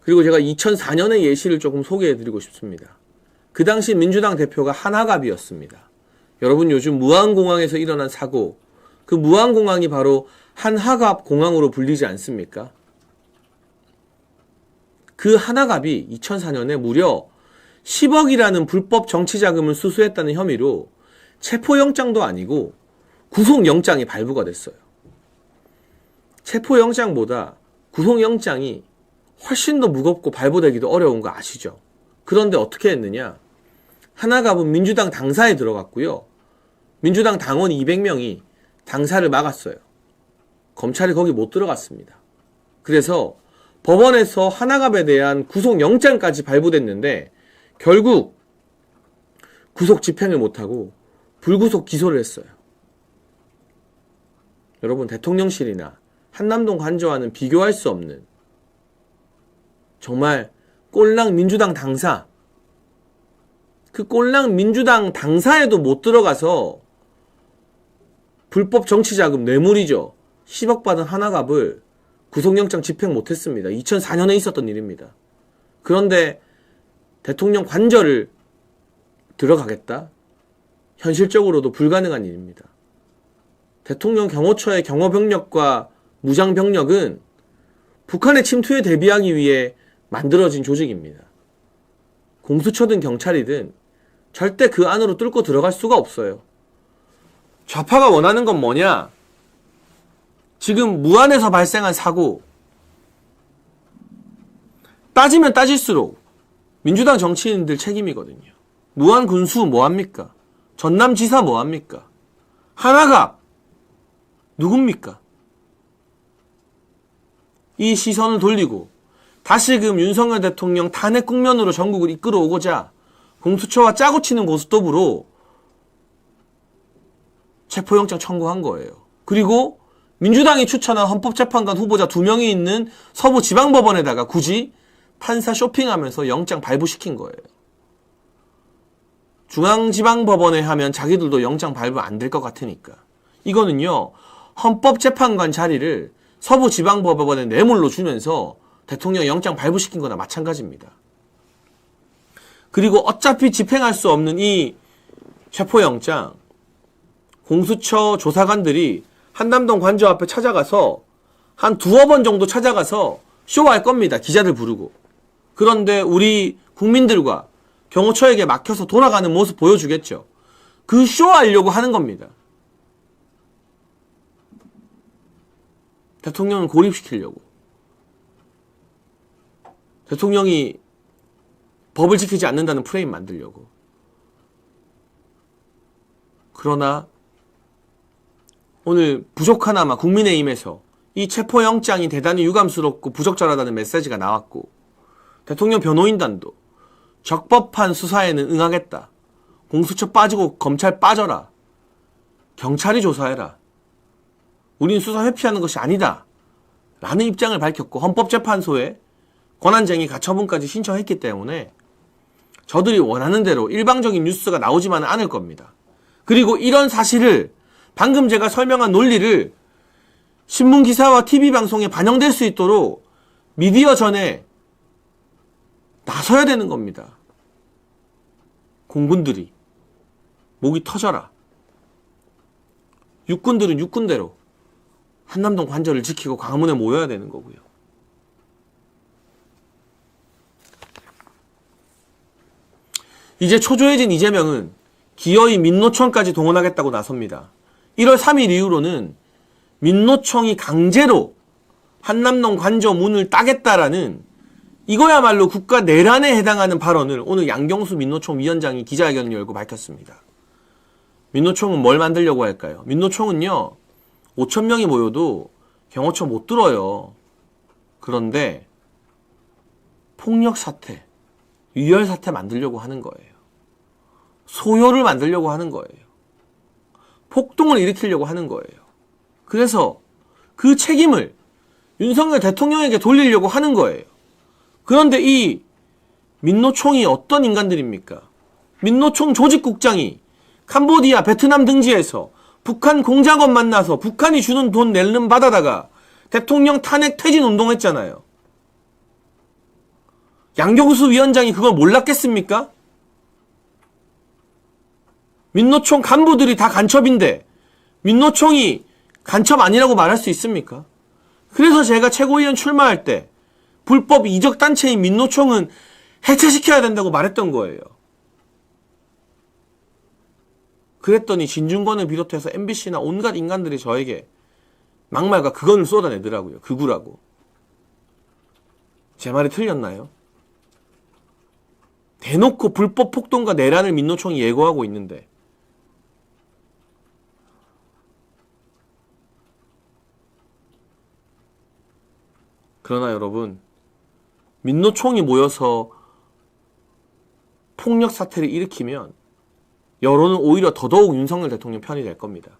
그리고 제가 2004년의 예시를 조금 소개해드리고 싶습니다. 그 당시 민주당 대표가 한하갑이었습니다. 여러분 요즘 무안공항에서 일어난 사고, 그 무안공항이 바로 한하갑 공항으로 불리지 않습니까? 그 한하갑이 2004년에 무려 10억이라는 불법 정치자금을 수수했다는 혐의로 체포영장도 아니고 구속영장이 발부가 됐어요. 체포영장보다 구속영장이 훨씬 더 무겁고 발부되기도 어려운 거 아시죠? 그런데 어떻게 했느냐? 한하갑은 민주당 당사에 들어갔고요. 민주당 당원 200명이 당사를 막았어요. 검찰이 거기 못 들어갔습니다. 그래서 법원에서 한하갑에 대한 구속영장까지 발부됐는데 결국 구속 집행을 못하고 불구속 기소를 했어요. 여러분, 대통령실이나 한남동 관저와는 비교할 수 없는 정말 꼴랑 민주당 당사, 그 꼴랑 민주당 당사에도 못 들어가서 불법 정치자금 뇌물이죠. 10억 받은 한하갑을 구속영장 집행 못했습니다. 2004년에 있었던 일입니다. 그런데 대통령 관저를 들어가겠다? 현실적으로도 불가능한 일입니다. 대통령 경호처의 경호병력과 무장병력은 북한의 침투에 대비하기 위해 만들어진 조직입니다. 공수처든 경찰이든 절대 그 안으로 뚫고 들어갈 수가 없어요. 좌파가 원하는 건 뭐냐? 지금 무안에서 발생한 사고, 따지면 따질수록 민주당 정치인들 책임이거든요. 무안 군수 뭐합니까? 전남지사 뭐합니까? 한하갑 누굽니까? 이 시선을 돌리고 다시금 윤석열 대통령 탄핵 국면으로 전국을 이끌어오고자 공수처와 짜고 치는 고스톱으로 체포영장 청구한 거예요. 그리고 민주당이 추천한 헌법재판관 후보자 2명이 있는 서부지방법원에다가 굳이 판사 쇼핑하면서 영장 발부시킨 거예요. 중앙지방법원에 하면 자기들도 영장 발부 안 될 것 같으니까. 이거는요, 헌법재판관 자리를 서부지방법원에 뇌물로 주면서 대통령 영장 발부시킨 거나 마찬가지입니다. 그리고 어차피 집행할 수 없는 이 체포영장, 공수처 조사관들이 한남동 관저 앞에 찾아가서 한 2억 번 정도 찾아가서 쇼할 겁니다. 기자들 부르고. 그런데 우리 국민들과 경호처에게 막혀서 돌아가는 모습 보여주겠죠. 그 쇼하려고 하는 겁니다. 대통령을 고립시키려고. 대통령이 법을 지키지 않는다는 프레임 만들려고. 그러나 오늘 부족하나마 국민의힘에서 이 체포영장이 대단히 유감스럽고 부적절하다는 메시지가 나왔고, 대통령 변호인단도 적법한 수사에는 응하겠다, 공수처 빠지고 검찰 빠져라. 경찰이 조사해라. 우린 수사 회피하는 것이 아니다. 라는 입장을 밝혔고 헌법재판소에 권한쟁의 가처분까지 신청했기 때문에 저들이 원하는 대로 일방적인 뉴스가 나오지만은 않을 겁니다. 그리고 이런 사실을 방금 제가 설명한 논리를 신문기사와 TV방송에 반영될 수 있도록 미디어 전에 나서야 되는 겁니다. 공군들이 목이 터져라. 육군들은 육군대로 한남동 관저를 지키고 광화문에 모여야 되는 거고요. 이제 초조해진 이재명은 기어이 민노총까지 동원하겠다고 나섭니다. 1월 3일 이후로는 민노총이 강제로 한남동 관저 문을 따겠다라는 이거야말로 국가 내란에 해당하는 발언을 오늘 양경수 민노총 위원장이 기자회견을 열고 밝혔습니다. 민노총은 뭘 만들려고 할까요? 민노총은요, 5,000명이 모여도 경호처 못 들어요. 그런데 폭력 사태, 유혈 사태 만들려고 하는 거예요. 소요를 만들려고 하는 거예요. 폭동을 일으키려고 하는 거예요. 그래서 그 책임을 윤석열 대통령에게 돌리려고 하는 거예요. 그런데 이 민노총이 어떤 인간들입니까? 민노총 조직국장이 캄보디아, 베트남 등지에서 북한 공작원 만나서 북한이 주는 돈 낼름 받아다가 대통령 탄핵 퇴진 운동했잖아요. 양경수 위원장이 그걸 몰랐겠습니까? 민노총 간부들이 다 간첩인데 민노총이 간첩 아니라고 말할 수 있습니까? 그래서 제가 최고위원 출마할 때 불법 이적단체인 민노총은 해체시켜야 된다고 말했던 거예요. 그랬더니 진중권을 비롯해서 MBC나 온갖 인간들이 저에게 막말과 그건을 쏟아내더라고요. 극우라고. 제 말이 틀렸나요? 대놓고 불법 폭동과 내란을 민노총이 예고하고 있는데 그러나 여러분, 민노총이 모여서 폭력 사태를 일으키면 여론은 오히려 더더욱 윤석열 대통령 편이 될 겁니다.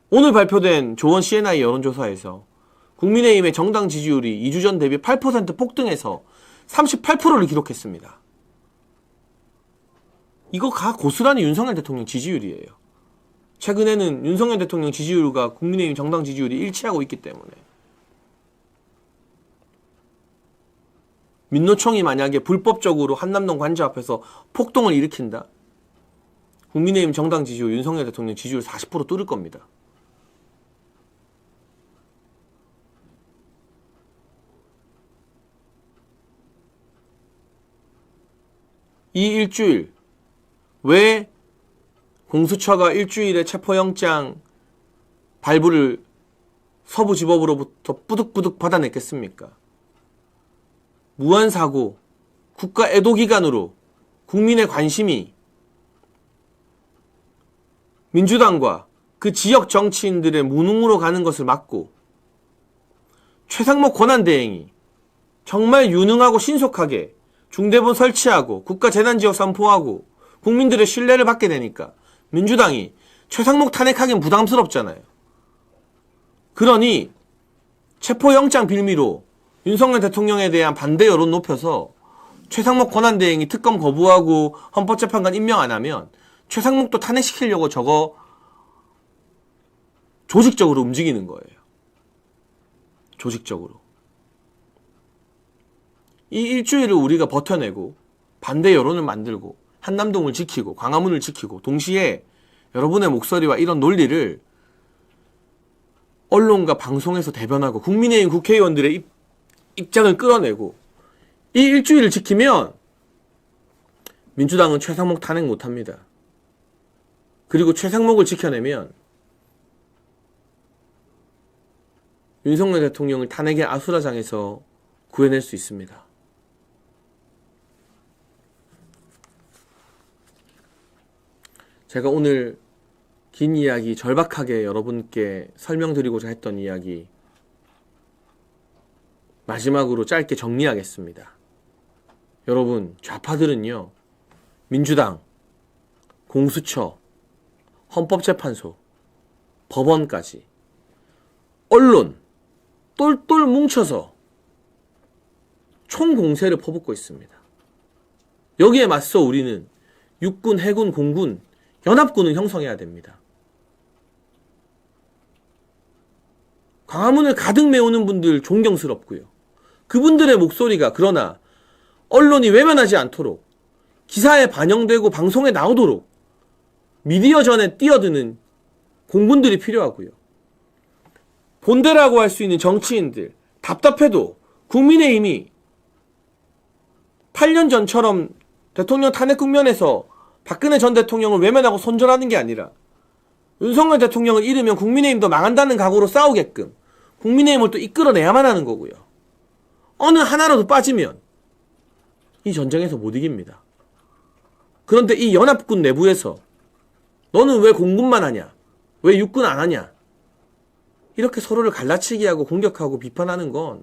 오늘 발표된 조원 CNI 여론조사에서 국민의힘의 정당 지지율이 2주 전 대비 8% 폭등해서 38%를 기록했습니다. 이거가 고스란히 윤석열 대통령 지지율이에요. 최근에는 윤석열 대통령 지지율과 국민의힘 정당 지지율이 일치하고 있기 때문에 민노총이 만약에 불법적으로 한남동 관저 앞에서 폭동을 일으킨다? 국민의힘 정당 지지율, 윤석열 대통령 지지율 40% 뚫을 겁니다. 이 일주일, 왜 공수처가 일주일에 체포영장 발부를 서부지법으로부터 뿌득뿌득 받아냈겠습니까? 무한사고, 국가 애도기간으로 국민의 관심이 민주당과 그 지역 정치인들의 무능으로 가는 것을 막고 최상목 권한대행이 정말 유능하고 신속하게 중대본 설치하고 국가재난지역 선포하고 국민들의 신뢰를 받게 되니까 민주당이 최상목 탄핵하기는 부담스럽잖아요. 그러니 체포영장 빌미로 윤석열 대통령에 대한 반대 여론 높여서 최상목 권한대행이 특검 거부하고 헌법재판관 임명 안 하면 최상목도 탄핵시키려고 저거 조직적으로 움직이는 거예요. 조직적으로. 이 일주일을 우리가 버텨내고 반대 여론을 만들고 한남동을 지키고 광화문을 지키고 동시에 여러분의 목소리와 이런 논리를 언론과 방송에서 대변하고 국민의힘 국회의원들의 입장을 끌어내고 이 일주일을 지키면 민주당은 최상목 탄핵 못합니다. 그리고 최상목을 지켜내면 윤석열 대통령을 탄핵의 아수라장에서 구해낼 수 있습니다. 제가 오늘 긴 이야기 절박하게 여러분께 설명드리고자 했던 이야기 마지막으로 짧게 정리하겠습니다. 여러분, 좌파들은요, 민주당, 공수처, 헌법재판소, 법원까지 언론 똘똘 뭉쳐서 총공세를 퍼붓고 있습니다. 여기에 맞서 우리는 육군, 해군, 공군, 연합군을 형성해야 됩니다. 광화문을 가득 메우는 분들 존경스럽고요. 그분들의 목소리가 그러나 언론이 외면하지 않도록 기사에 반영되고 방송에 나오도록 미디어전에 뛰어드는 공군들이 필요하고요. 본대라고 할 수 있는 정치인들, 답답해도 국민의힘이 8년 전처럼 대통령 탄핵 국면에서 박근혜 전 대통령을 외면하고 손절하는 게 아니라 윤석열 대통령을 잃으면 국민의힘도 망한다는 각오로 싸우게끔 국민의힘을 또 이끌어내야만 하는 거고요. 어느 하나라도 빠지면 이 전쟁에서 못 이깁니다. 그런데 이 연합군 내부에서 너는 왜 공군만 하냐? 왜 육군 안 하냐? 이렇게 서로를 갈라치기 하고 공격하고 비판하는 건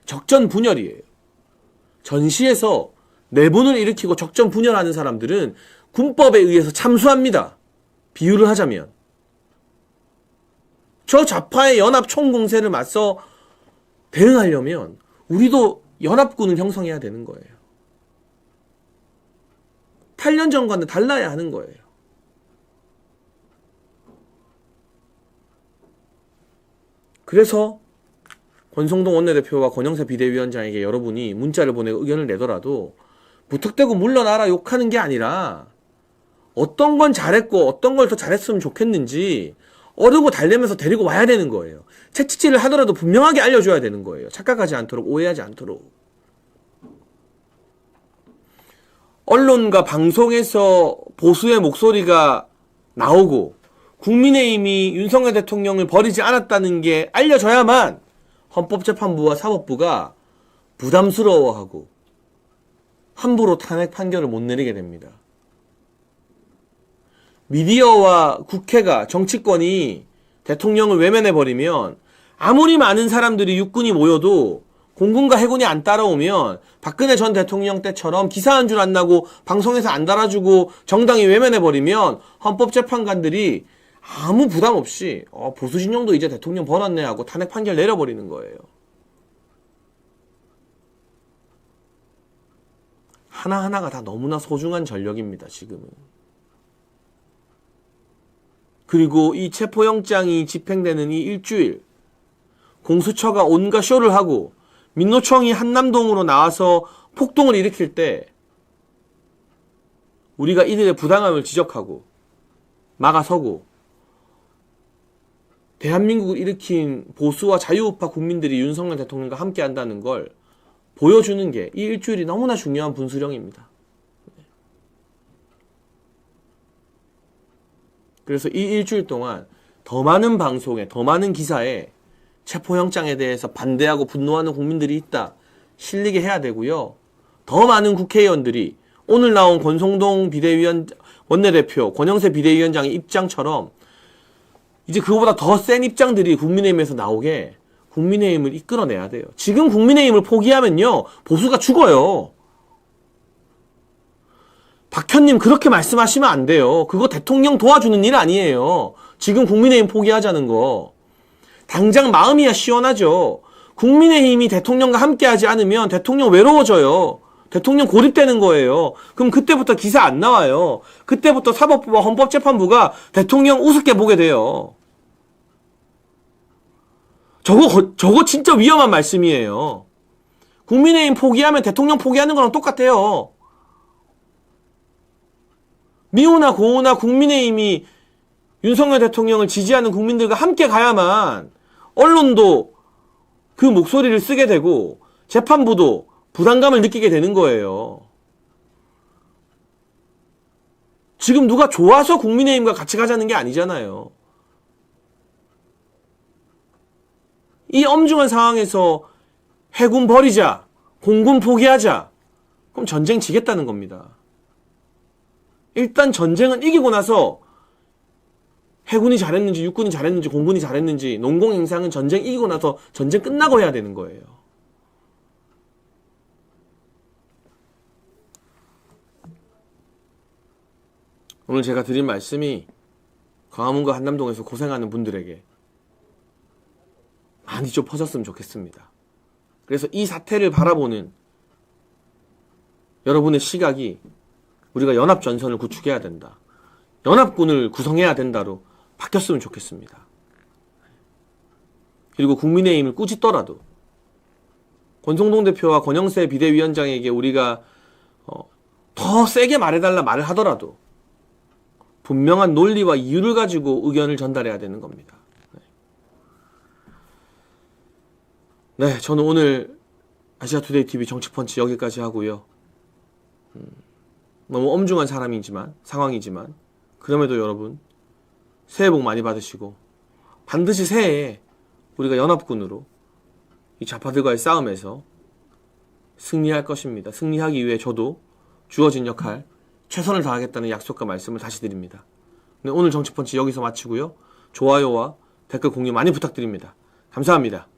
적전분열이에요. 전시에서 내분을 일으키고 적전분열하는 사람들은 군법에 의해서 참수합니다. 비유를 하자면 저 좌파의 연합 총공세를 맞서 대응하려면 우리도 연합군을 형성해야 되는 거예요. 8년 전과는 달라야 하는 거예요. 그래서 권성동 원내대표와 권영세 비대위원장에게 여러분이 문자를 보내고 의견을 내더라도 무턱대고 물러나라 욕하는 게 아니라 어떤 건 잘했고 어떤 걸 더 잘했으면 좋겠는지 어르고 달래면서 데리고 와야 되는 거예요. 채찍질을 하더라도 분명하게 알려줘야 되는 거예요. 착각하지 않도록, 오해하지 않도록. 언론과 방송에서 보수의 목소리가 나오고 국민의힘이 윤석열 대통령을 버리지 않았다는 게 알려져야만 헌법재판부와 사법부가 부담스러워하고 함부로 탄핵 판결을 못 내리게 됩니다. 미디어와 국회가, 정치권이 대통령을 외면해버리면 아무리 많은 사람들이 육군이 모여도 공군과 해군이 안 따라오면 박근혜 전 대통령 때처럼 기사 한 줄 안 나고 방송에서 안 달아주고 정당이 외면해버리면 헌법재판관들이 아무 부담 없이 보수 진영도 이제 대통령 버렸네 하고 탄핵 판결 내려버리는 거예요. 하나하나가 다 너무나 소중한 전력입니다, 지금은. 그리고 이 체포영장이 집행되는 이 일주일, 공수처가 온갖 쇼를 하고 민노총이 한남동으로 나와서 폭동을 일으킬 때 우리가 이들의 부당함을 지적하고 막아서고 대한민국을 일으킨 보수와 자유우파 국민들이 윤석열 대통령과 함께 한다는 걸 보여주는 게 이 일주일이 너무나 중요한 분수령입니다. 그래서 이 일주일 동안 더 많은 방송에, 더 많은 기사에 체포영장에 대해서 반대하고 분노하는 국민들이 있다 실리게 해야 되고요. 더 많은 국회의원들이 오늘 나온 권성동 원내대표, 권영세 비대위원장의 입장처럼 이제 그거보다 더 센 입장들이 국민의힘에서 나오게 국민의힘을 이끌어내야 돼요. 지금 국민의힘을 포기하면요, 보수가 죽어요. 박현님 그렇게 말씀하시면 안 돼요. 그거 대통령 도와주는 일 아니에요. 지금 국민의힘 포기하자는 거. 당장 마음이야 시원하죠. 국민의힘이 대통령과 함께하지 않으면 대통령 외로워져요. 대통령 고립되는 거예요. 그럼 그때부터 기사 안 나와요. 그때부터 사법부와 헌법재판부가 대통령 우습게 보게 돼요. 저거 진짜 위험한 말씀이에요. 국민의힘 포기하면 대통령 포기하는 거랑 똑같아요. 미우나 고우나 국민의힘이 윤석열 대통령을 지지하는 국민들과 함께 가야만 언론도 그 목소리를 쓰게 되고 재판부도 부담감을 느끼게 되는 거예요. 지금 누가 좋아서 국민의힘과 같이 가자는 게 아니잖아요. 이 엄중한 상황에서 해군 버리자, 공군 포기하자, 그럼 전쟁 지겠다는 겁니다. 일단 전쟁은 이기고 나서 해군이 잘했는지 육군이 잘했는지 공군이 잘했는지 농공행상은 전쟁 이기고 나서 전쟁 끝나고 해야 되는 거예요. 오늘 제가 드린 말씀이 광화문과 한남동에서 고생하는 분들에게 많이 좀 퍼졌으면 좋겠습니다. 그래서 이 사태를 바라보는 여러분의 시각이 우리가 연합전선을 구축해야 된다, 연합군을 구성해야 된다로 바뀌었으면 좋겠습니다. 그리고 국민의힘을 꾸짖더라도 권성동 대표와 권영세 비대위원장에게 우리가 더 세게 말해달라 말을 하더라도 분명한 논리와 이유를 가지고 의견을 전달해야 되는 겁니다. 네, 저는 오늘 아시아투데이 TV 정치펀치 여기까지 하고요. 너무 엄중한 상황이지만 그럼에도 여러분 새해 복 많이 받으시고 반드시 새해에 우리가 연합군으로 이 좌파들과의 싸움에서 승리할 것입니다. 승리하기 위해 저도 주어진 역할 최선을 다하겠다는 약속과 말씀을 다시 드립니다. 네, 오늘 정치펀치 여기서 마치고요. 좋아요와 댓글 공유 많이 부탁드립니다. 감사합니다.